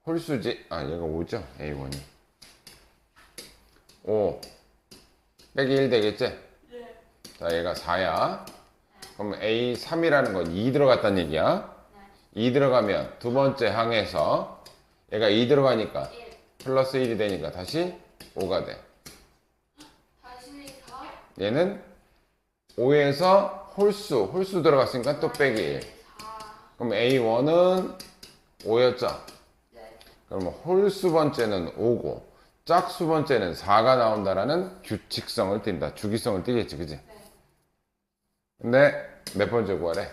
홀수지? 얘가 5죠? A1이. 5 빼기 1 되겠지? 네. 자, 얘가 4야. 그럼 A3이라는 건 2 들어갔다는 얘기야. 2 들어가면 두 번째 항에서 얘가 2 들어가니까 1. 플러스 1이 되니까 다시 5가 돼. 다시 4. 얘는 5에서 홀수 들어갔으니까 또 빼기 1. 4. 그럼 A1은 5였죠? 네. 그러면 홀수 번째는 5고 짝수 번째는 4가 나온다라는 규칙성을 띈다. 주기성을 띠겠지, 그지? 네. 근데 몇 번째 구하래?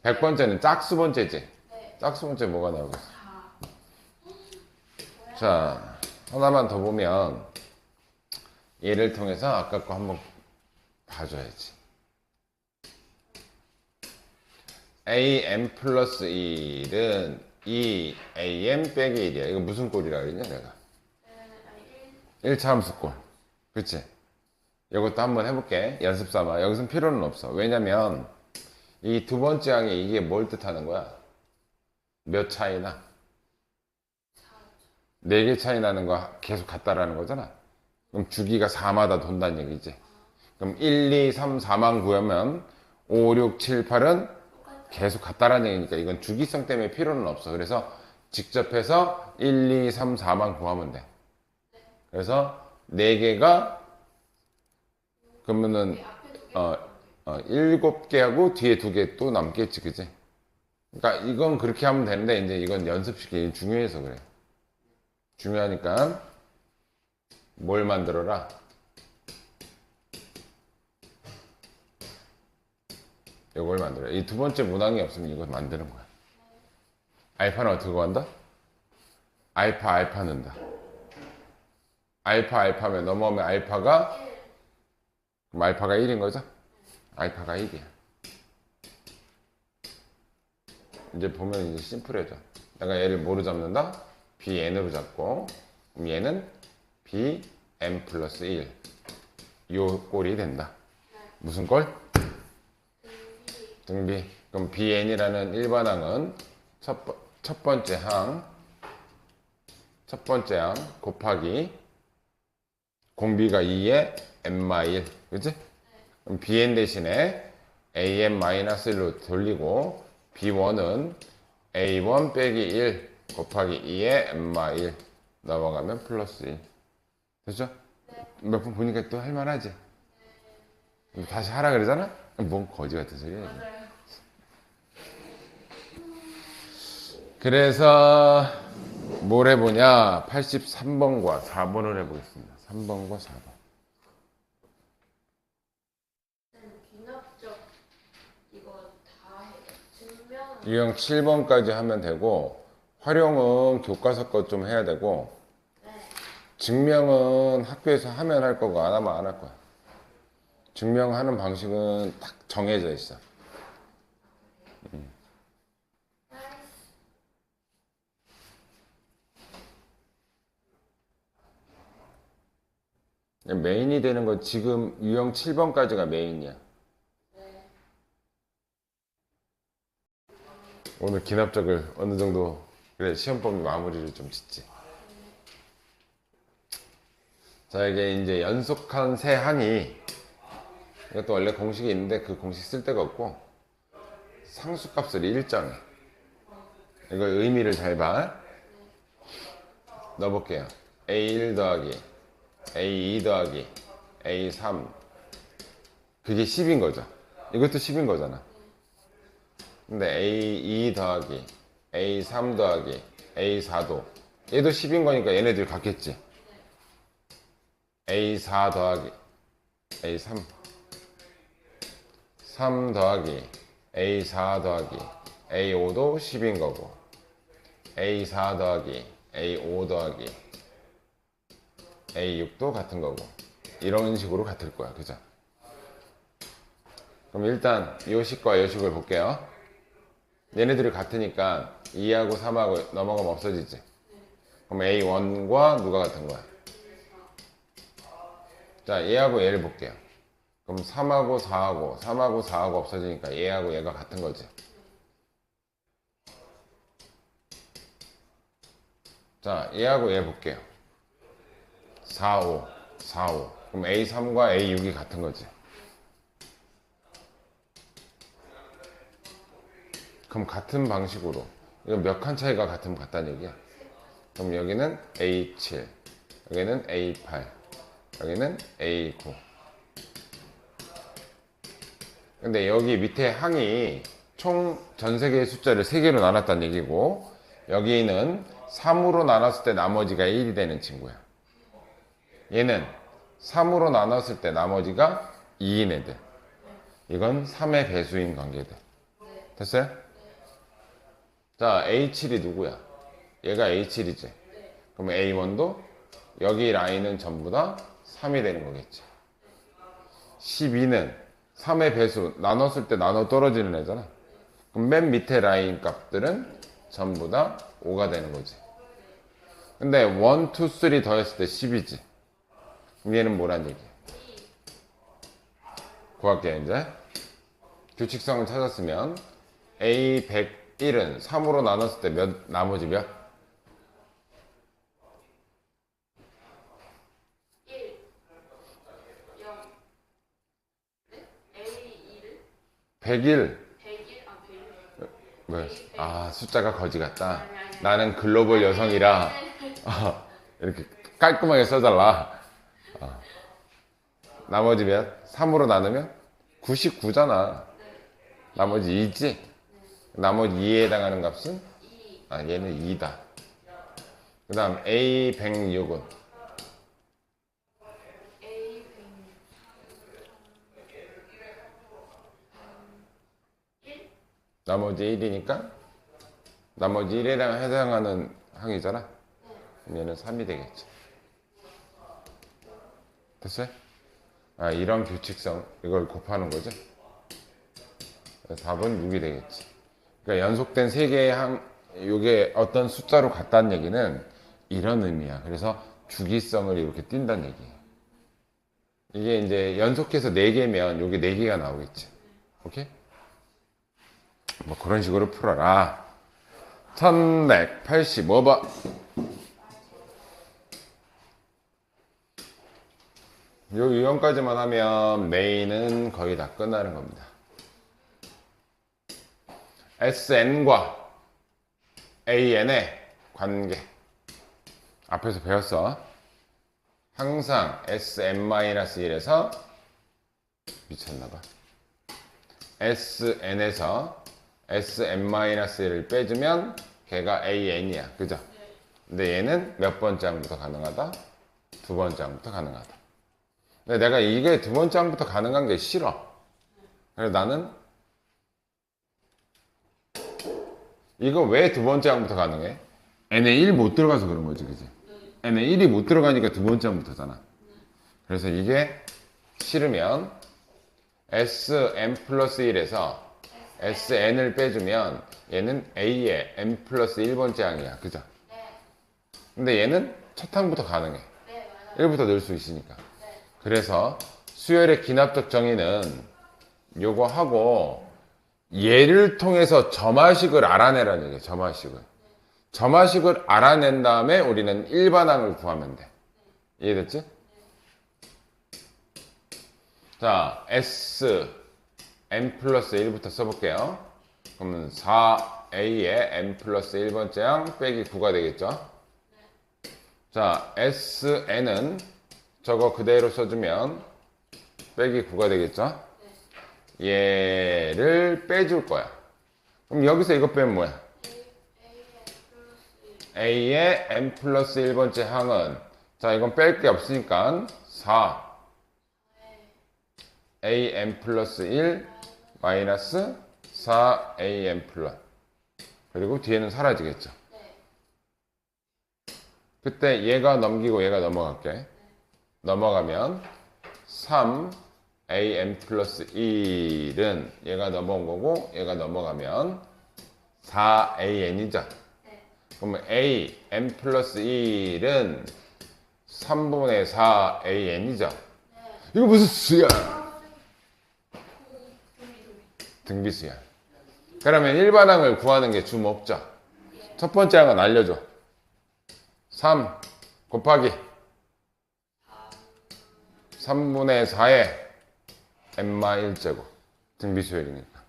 100번째는 짝수 번째지? 네. 짝수 번째 뭐가 나오겠어? 4. 자, 하나만 더 보면 얘를 통해서 아까 거 한번 봐줘야지. am 플러스 1은 2am 빼기 1이야. 이거 무슨 꼴이라 그랬냐 내가? 1차 함수꼴. 그치? 이것도 한번 해볼게. 연습 삼아. 여기서는 필요는 없어. 왜냐면 이 두 번째 항이 이게 뭘 뜻하는 거야? 몇 차이나? 4개 차이 나는 거 계속 같다라는 거잖아. 그럼 주기가 4마다 돈다는 얘기지. 그럼 1, 2, 3, 4만 구하면 5, 6, 7, 8은 계속 같다라는 얘기니까 이건 주기성 때문에 필요는 없어. 그래서 직접 해서 1, 2, 3, 4만 구하면 돼. 그래서 4개가 그러면은 7개하고 뒤에 2개 또 남겠지, 그지? 그러니까 이건 그렇게 하면 되는데 이제 이건 연습식이 중요해서 그래. 중요하니까 뭘 만들어라? 이걸 만들어. 이 두 번째 문항이 없으면 이걸 만드는 거야. 알파는 어떻게 구한다? 알파 넣는다. 알파면 넘어오면 알파가 그럼 알파가 1인 거죠? 알파가 1이야. 이제 보면 이제 심플해져. 내가 얘를 뭐로 잡는다? bn으로 잡고 그럼 얘는 bn 플러스 1 요 꼴이 된다. 무슨 꼴? 등비. 그럼 bn이라는 일반항은 첫 번째 항 곱하기 공비가 2에 n-1 그치? 그럼 bn 대신에 am-1로 돌리고 b1은 a1 빼기 1 곱하기 2에 n-1 넘어가면 플러스 1 됐죠? 몇 번 보니까 또 할만하지? 다시 하라 그러잖아? 뭔 거지 같은 소리야 이거. 맞아요. 그래서 뭘 해보냐 83번과 4번을 해보겠습니다. 3번과 4번. 비납적 이거 유형 7번까지 하면 되고, 활용은 교과서 것 좀 해야 되고, 증명은 학교에서 하면 할 거고, 안 하면 안 할 거야. 증명하는 방식은 딱 정해져 있어. 메인이 되는 건 지금 유형 7번까지가 메인이야. 오늘 기납적을 어느 정도 그래 시험법 마무리를 좀 짓지. 자, 이게 이제 연속한 세 항이, 이것도 원래 공식이 있는데 그 공식 쓸 데가 없고, 상수값을 일정해. 이걸 의미를 잘 봐. 넣어볼게요. A1 더하기 A2 더하기 A3, 그게 10인 거죠. 이것도 10인 거잖아. 근데 A2 더하기 A3 더하기 A4도 얘도 10인 거니까 얘네들 같겠지. A4 더하기 A3, 3 더하기 A4 더하기 A5도 10인 거고, A4 더하기 A5 더하기 A6도 같은 거고, 이런 식으로 같을 거야. 그죠? 그럼 일단 요식과 요식을 볼게요. 얘네들이 같으니까 2하고 3하고 넘어가면 없어지지. 그럼 A1과 누가 같은 거야? 자, 얘하고 얘를 볼게요. 그럼 3하고 4하고 없어지니까 얘하고 얘가 같은 거지. 자, 얘하고 얘 볼게요. 4, 5. 그럼 A3과 A6이 같은 거지. 그럼 같은 방식으로, 이거 몇 칸 차이가 같으면 같다는 얘기야. 그럼 여기는 A7, 여기는 A8, 여기는 A9. 근데 여기 밑에 항이 총 전 세계의 숫자를 3개로 나눴다는 얘기고, 여기는 3으로 나눴을 때 나머지가 1이 되는 친구야. 얘는 3으로 나눴을 때 나머지가 2인 애들. 이건 3의 배수인 관계들. 됐어요? 자, A7이 누구야? 얘가 A7이지. 그럼 A1도 여기 라인은 전부 다 3이 되는 거겠지. 12는 3의 배수, 나눴을 때 나눠 떨어지는 애잖아. 그럼 맨 밑에 라인 값들은 전부 다 5가 되는 거지. 근데 1, 2, 3 더했을 때 10이지. 그럼 얘는 뭐란 얘기야? 구할게요, 이제. 규칙성을 찾았으면 A101은 3으로 나눴을 때 나머지 몇? 1, 0. 네? A2를? 101. 101? 아, 101. 왜? 아, 숫자가 거지 같다. 나는 글로벌 여성이라 이렇게 깔끔하게 써달라. 나머지 몇? 3으로 나누면 99잖아. 나머지 2지? 나머지 2에 해당하는 값은? 아, 얘는 2다. 그 다음 A106은? A100. 나머지 1이니까 나머지 1에 해당하는 항이잖아. 그럼 얘는 3이 되겠지. 됐어요? 아, 이런 규칙성, 이걸 곱하는 거죠. 답은 6이 되겠지. 그러니까 연속된 3개의 항, 이게 어떤 숫자로 같다는 얘기는 이런 의미야. 그래서 주기성을 이렇게 띈다는 얘기예요. 이게 이제 연속해서 4개면 여기 4개가 나오겠지. 오케이? 뭐 그런 식으로 풀어라. 1185번. 요 유형까지만 하면 메인은 거의 다 끝나는 겁니다. SN과 AN의 관계. 앞에서 배웠어. 항상 SN-1에서 미쳤나봐. SN에서 SN-1을 빼주면 걔가 AN이야. 그죠? 근데 얘는 몇 번째 항부터 가능하다? 2번째 항부터 가능하다. 근데 내가 이게 2번째 항부터 가능한 게 싫어. 그래서 나는 이거 왜 두 번째 항부터 가능해? n에 1 못 들어가서 그런 거지, 그지? n에 1이 못 들어가니까 두 번째 항부터잖아. 그래서 이게 싫으면 Sn 플러스 1에서 Sn을 빼주면 얘는 A의 n 플러스 1번째 항이야. 그죠? 근데 얘는 첫 항부터 가능해. 1부터 넣을 수 있으니까. 그래서 수열의 기납적 정의는 요거 하고 얘를 통해서 점화식을 알아내라는 얘기야. 점화식을. 점화식을 알아낸 다음에 우리는 일반항을 구하면 돼. 이해됐지? 자, S n 플러스 1부터 써볼게요. 그러면 4a의 n 플러스 1번째 항 빼기 9가 되겠죠? 자, sn은 저거 그대로 써주면 빼기 9가 되겠죠? 얘를 빼줄 거야. 그럼 여기서 이거 빼면 뭐야? a의 n 플러스 1번째 항은, 자, 이건 뺄 게 없으니까 4 an 플러스 1 마이너스 4an 플러스, 그리고 뒤에는 사라지겠죠. 그때 얘가 넘기고 얘가 넘어갈게. 넘어가면 3an 플러스 1은 얘가 넘어온 거고, 얘가 넘어가면 4an이죠. 그러면 an 플러스 1은 3분의 4an이죠. 이거 무슨 수야? 등비수야. 그러면 일반항을 구하는 게 주 목적. 첫 번째 항은 알려줘. 3 곱하기 3분의 4의 n마 1제곱. 등비수열이니까.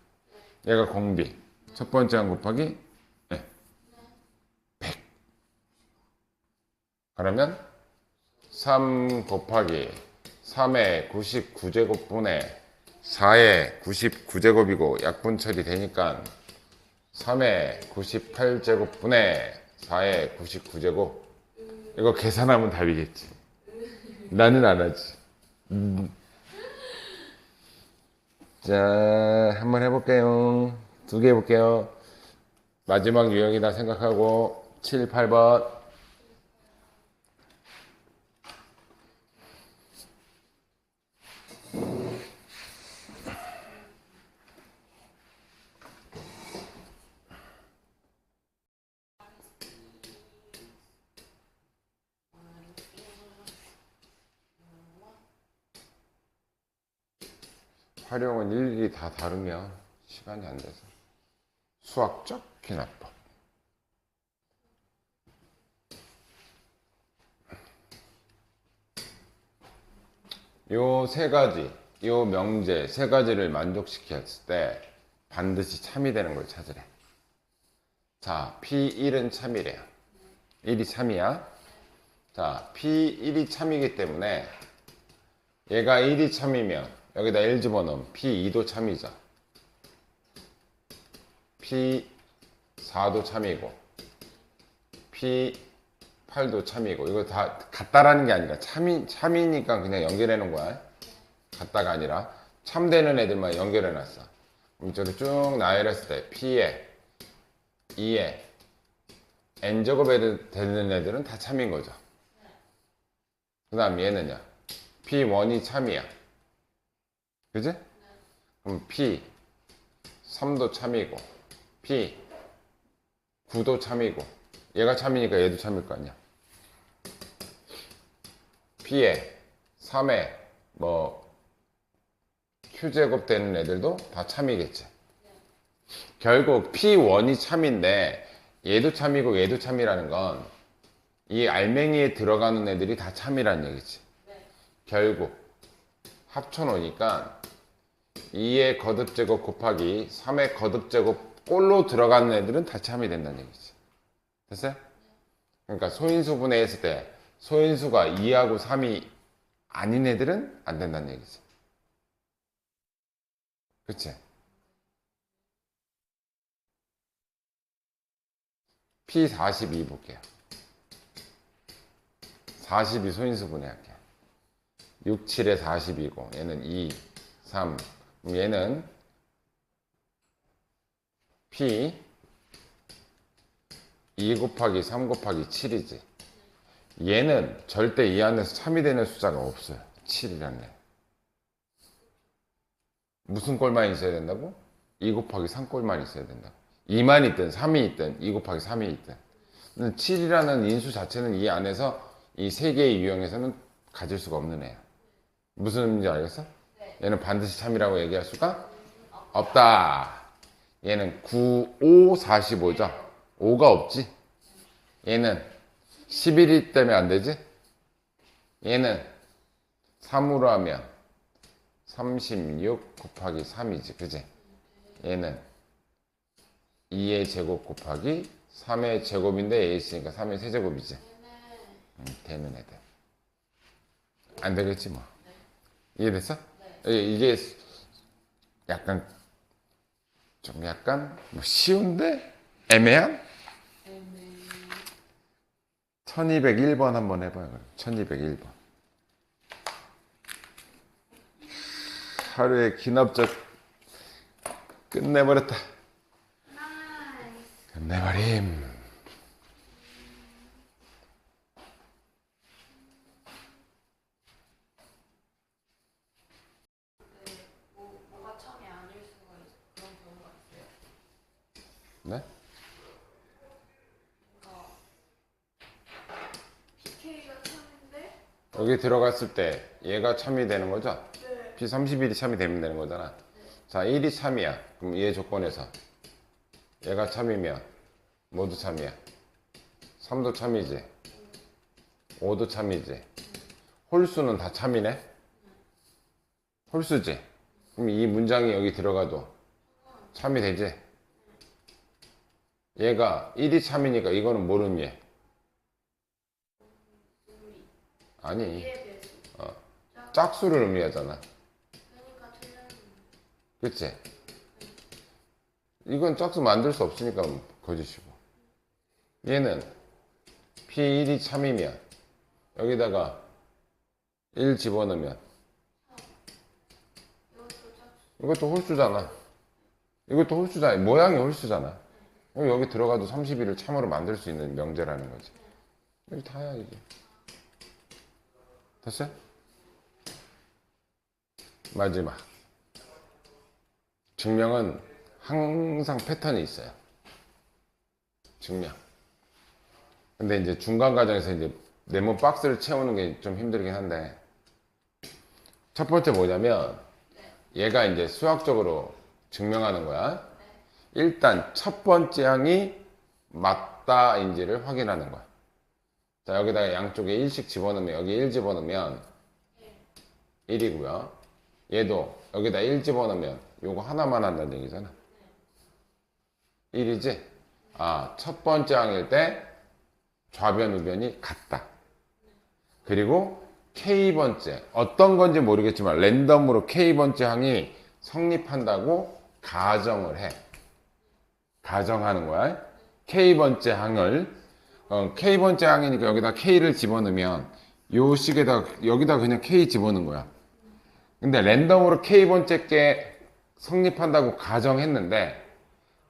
얘가 공비. 첫 번째 항 곱하기 100. 그러면 3 곱하기 3의 99제곱분의 4의 99제곱이고 약분 처리되니까 3의 98제곱분의 4의 99제곱. 이거 계산하면 답이겠지. 나는 안 하지. 자, 한번 해볼게요. 두 개 해볼게요. 마지막 유형이다 생각하고 7, 8번. 활용은 일일이 다 다르면 시간이 안 돼서. 수학적 기납법. 요 세 가지, 요 명제 세 가지를 만족시켰을 때 반드시 참이 되는 걸 찾으래. 자, P1은 참이래요. 1이 참이야. 자, P1이 참이기 때문에 얘가 1이 참이면 여기다 1 집어넣으면 P2도 참이죠. P4도 참이고 P8도 참이고. 이거 다 같다라는 게 아니라 참이니까 그냥 연결해 놓은 거야. 같다가 아니라 참되는 애들만 연결해 놨어. 그럼 저를 쭉 나열했을 때 P에 2에 n제곱 되는 애들은 다 참인 거죠. 그 다음 얘는요. P1이 참이야. 그지? 그럼 P3도 참이고 P9도 참이고. 얘가 참이니까 얘도 참일 거 아니야. P에 3에 뭐 Q제곱 되는 애들도 다 참이겠지. 결국 P1이 참인데 얘도 참이고 얘도 참이라는 건 이 알맹이에 들어가는 애들이 다 참이라는 얘기지. 결국 합쳐놓으니까 2의 거듭제곱 곱하기 3의 거듭제곱 꼴로 들어가는 애들은 다 참이 된다는 얘기지. 됐어요? 그러니까 소인수분해 했을 때 소인수가 2하고 3이 아닌 애들은 안 된다는 얘기지. 그치? P42 볼게요. 42 소인수분해 할게요. 6, 7에 40이고 얘는 2, 3. 그럼 얘는 P 2 곱하기 3 곱하기 7이지. 얘는 절대 이 안에서 참이 되는 숫자가 없어요. 7이라는 애. 무슨 꼴만 있어야 된다고? 2 곱하기 3 꼴만 있어야 된다고. 2만 있든 3이 있든 2 곱하기 3이 있든. 7이라는 인수 자체는 이 안에서 이 세 개의 유형에서는 가질 수가 없는 애야. 무슨 의미인지 알겠어? 얘는 반드시 참이라고 얘기할 수가 없다. 얘는 9, 5, 45죠. 5가 없지. 얘는 11이 때문에 안 되지. 얘는 3으로 하면 36 곱하기 3이지. 그지? 얘는 2의 제곱 곱하기 3의 제곱인데 A 있으니까 3의 세제곱이지. 되는 애들. 안 되겠지 뭐. 이해됐어? 이게 약간 좀 약간 뭐 쉬운데 애매한? 1201번 한번 해봐요. 1201번. 하루의 기납작 끝내버렸다. 끝내버림. 뭐가 참이 아닐 수가 그런 경우가 있어요. 네? 그러니까 PK가 참인데 여기 들어갔을 때 얘가 참이 되는 거죠? 네. P31이 참이 되면 되는 거잖아. 자, 1이 참이야. 그럼 얘 조건에서 얘가 참이면 모두 참이야. 3도 참이지. 5도 참이지. 홀수는 다 참이네. 홀수지. 그럼 이 문장이 여기 들어가도 참이 되지. 얘가 1이 참이니까 이거는 뭘 의미해? 아니, 이에 배수. 짝수를 의미하잖아. 그러니까 틀렸는. 그치? 이건 짝수 만들 수 없으니까 거짓이고. 얘는 P1이 참이면 여기다가 1 집어넣으면 이것도 홀수잖아. 이것도 홀수잖아. 모양이 홀수잖아. 여기 들어가도 31을 참으로 만들 수 있는 명제라는 거지. 여기 다야 이게. 됐어요? 마지막. 증명은 항상 패턴이 있어요. 증명. 근데 이제 중간 과정에서 이제 네모 박스를 채우는 게 좀 힘들긴 한데, 첫 번째 뭐냐면, 얘가 이제 수학적으로 증명하는 거야. 일단 첫 번째 항이 맞다인지를 확인하는 거야. 자, 여기다가 양쪽에 1씩 집어넣으면, 여기 1 집어넣으면 1이고요. 얘도 여기다 1 집어넣으면 요거 하나만 한다는 얘기잖아. 1이지? 아, 첫 번째 항일 때 좌변, 우변이 같다. 그리고 K번째, 어떤 건지 모르겠지만 랜덤으로 K번째 항이 성립한다고 가정을 해. 가정하는 거야. K번째 항을. K번째 항이니까 여기다 K를 집어넣으면 요 식에다 여기다 그냥 K 집어넣은 거야. 근데 랜덤으로 K번째 게 성립한다고 가정했는데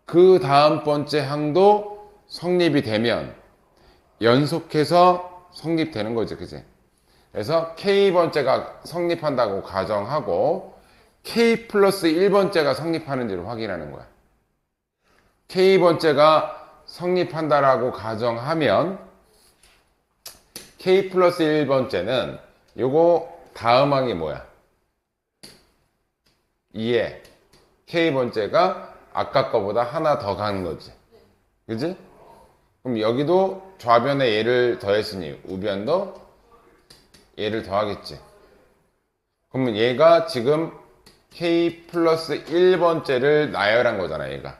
그 다음 번째 항도 성립이 되면 연속해서 성립되는 거지, 그지? 그래서 K번째가 성립한다고 가정하고 K 플러스 1번째가 성립하는지를 확인하는 거야. K번째가 성립한다라고 가정하면 K 플러스 1번째는 요거 다음 항이 뭐야? 2에 K번째가 아까 거보다 하나 더 가는 거지. 그지? 그럼 여기도 좌변에 얘를 더했으니 우변도 얘를 더하겠지. 그러면 얘가 지금 K 플러스 1번째를 나열한 거잖아, 얘가.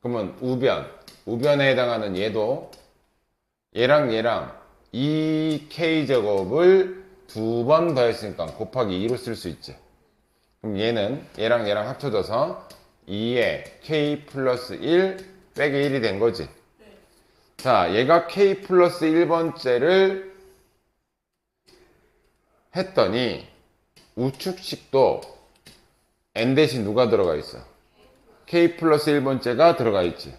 그러면 우변에 해당하는 얘도 얘랑 2K제곱을 두 번 더했으니까 곱하기 2로 쓸 수 있지. 그럼 얘는 얘랑 합쳐져서 2에 K 플러스 1 빼기 1이 된 거지. 자, 얘가 K 플러스 1번째를 했더니 우측식도 n 대신 누가 들어가 있어? K 플러스 1번째가 들어가 있지.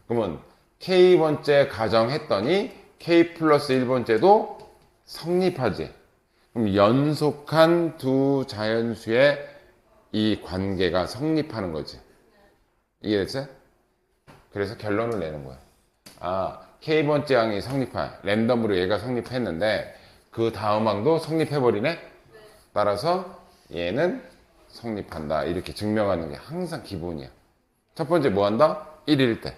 그러면 K번째 가정했더니 K 플러스 1번째도 성립하지. 그럼 연속한 두 자연수의 이 관계가 성립하는 거지. 이해됐어요? 그래서 결론을 내는 거야. 아, K번째 항이 성립한, 랜덤으로 얘가 성립했는데 그 다음 항도 성립해버리네? 따라서 얘는 성립한다. 이렇게 증명하는 게 항상 기본이야. 첫 번째 뭐 한다? 1일 때.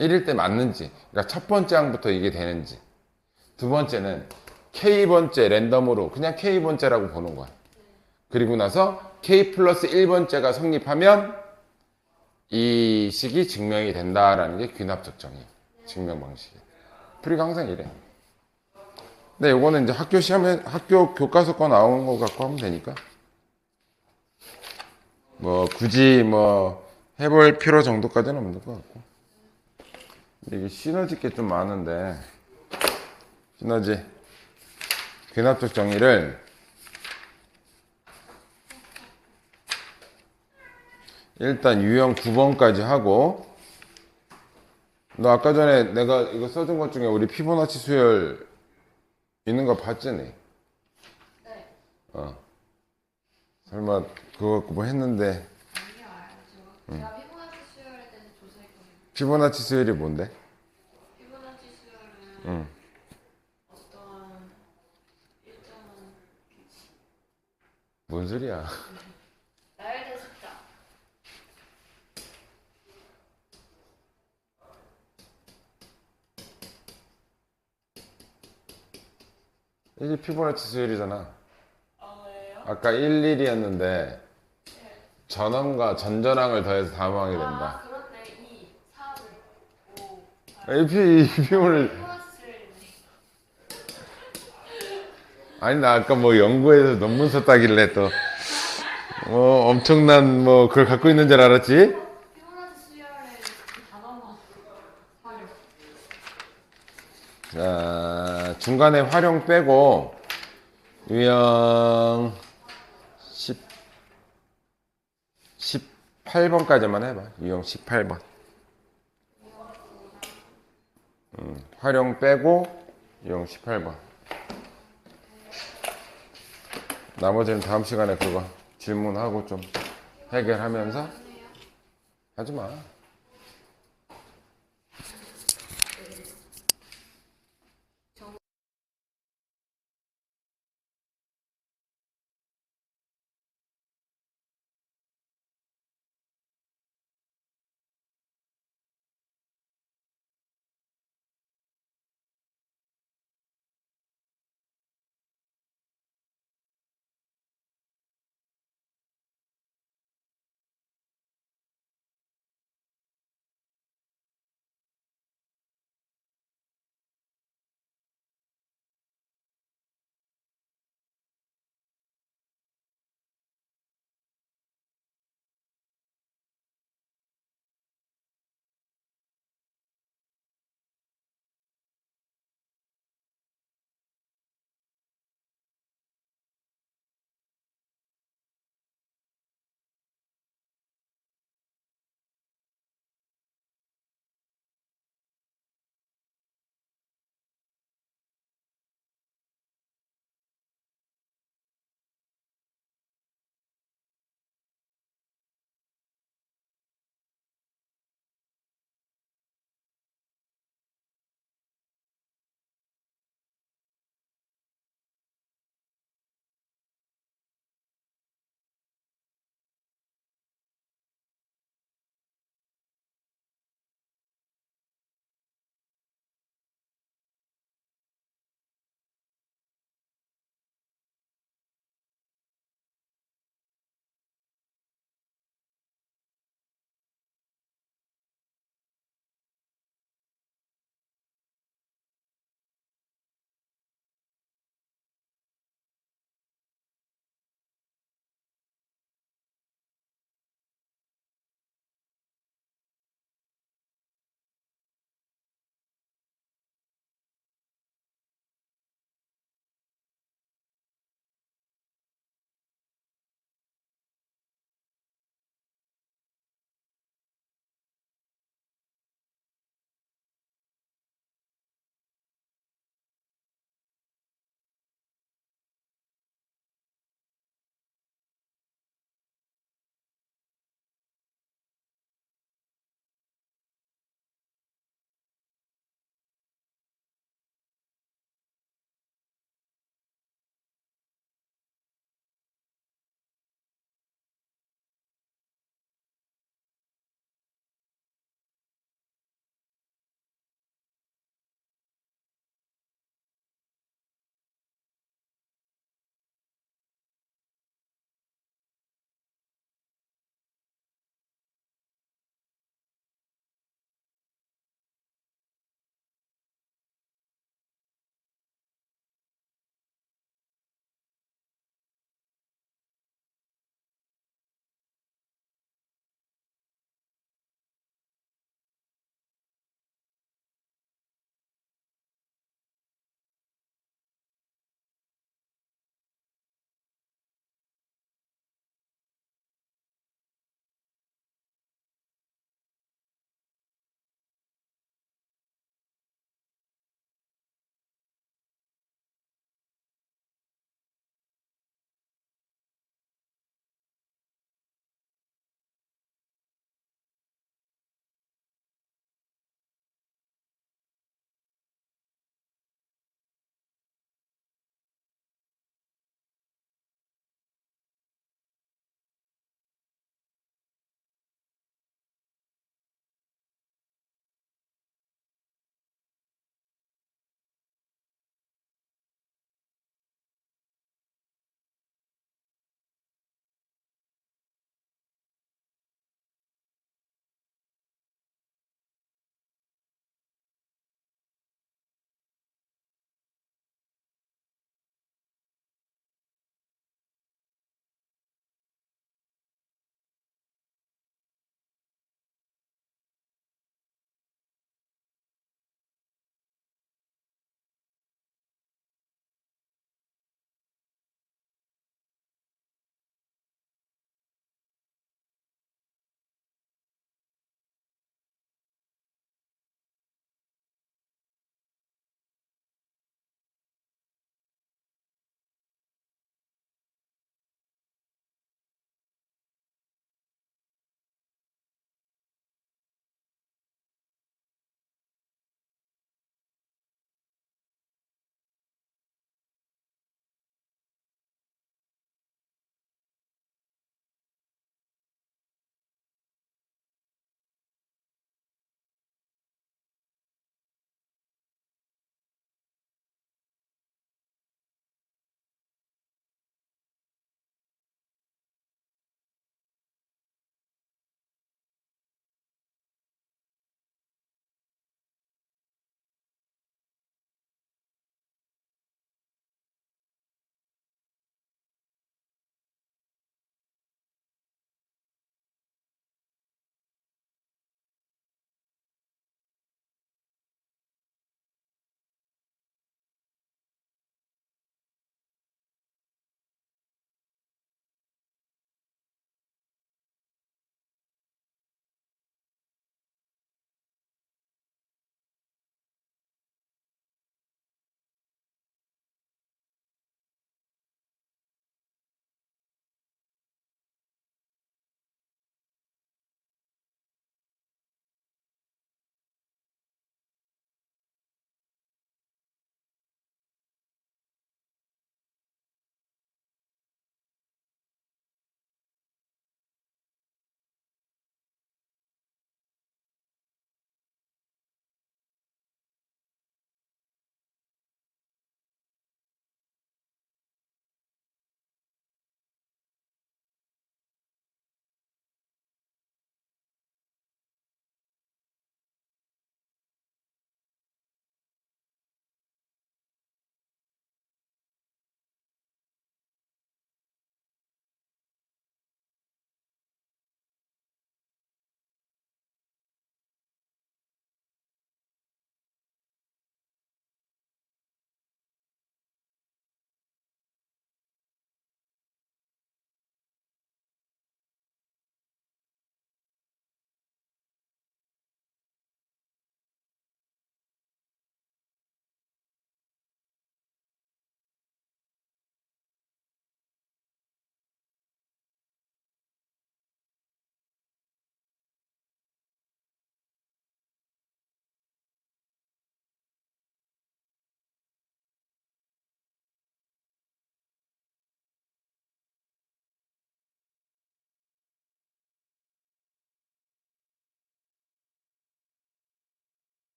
1일 때 맞는지. 그러니까 첫 번째 항부터 이게 되는지. 두 번째는 K번째 랜덤으로 그냥 K번째라고 보는 거야. 그리고 나서 K 플러스 1번째가 성립하면 이 식이 증명이 된다라는 게 귀납적 정의. 증명 방식이야. 풀이가 항상 이래. 근데 요거는 이제 학교 시험에, 학교 교과서 거 나오는 거 갖고 하면 되니까. 뭐, 굳이 뭐, 해볼 필요 정도까지는 없는 것 같고. 근데 이게 시너지 게 좀 많은데, 시너지. 귀납적 정의를 일단 유형 9번까지 하고, 너 아까 전에 내가 이거 써준 것 중에 우리 피보나치 수열 있는 거 봤지? 네. 설마 그거 갖고 뭐 했는데. 아니요, 알죠. 제가 피보나치 수열에 대해서 조사했거든요. 피보나치 수열이 뭔데? 피보나치 수열은 어떤 일정한 뭔 소리야? 나열된 숫자. 이게 피보나치 수열이잖아. 왜요? 아까 1, 1이었는데 전항과 전전항을 더해서 다음항이 된다. 아, 그렇네. 2, 3, 5, 8. 오늘 피보나치 수열이네. 아니 나 아까 뭐 연구에서 논문 썼다길래 또 엄청난 뭐 그걸 갖고 있는 줄 알았지? 피보나치 수열의 그 단어만 활용. 자, 중간에 활용 빼고 유형 18번까지만 해봐. 유형 18번. 활용 빼고 유형 18번. 나머지는 다음 시간에 그거 질문하고 좀 해결하면서 하지 마.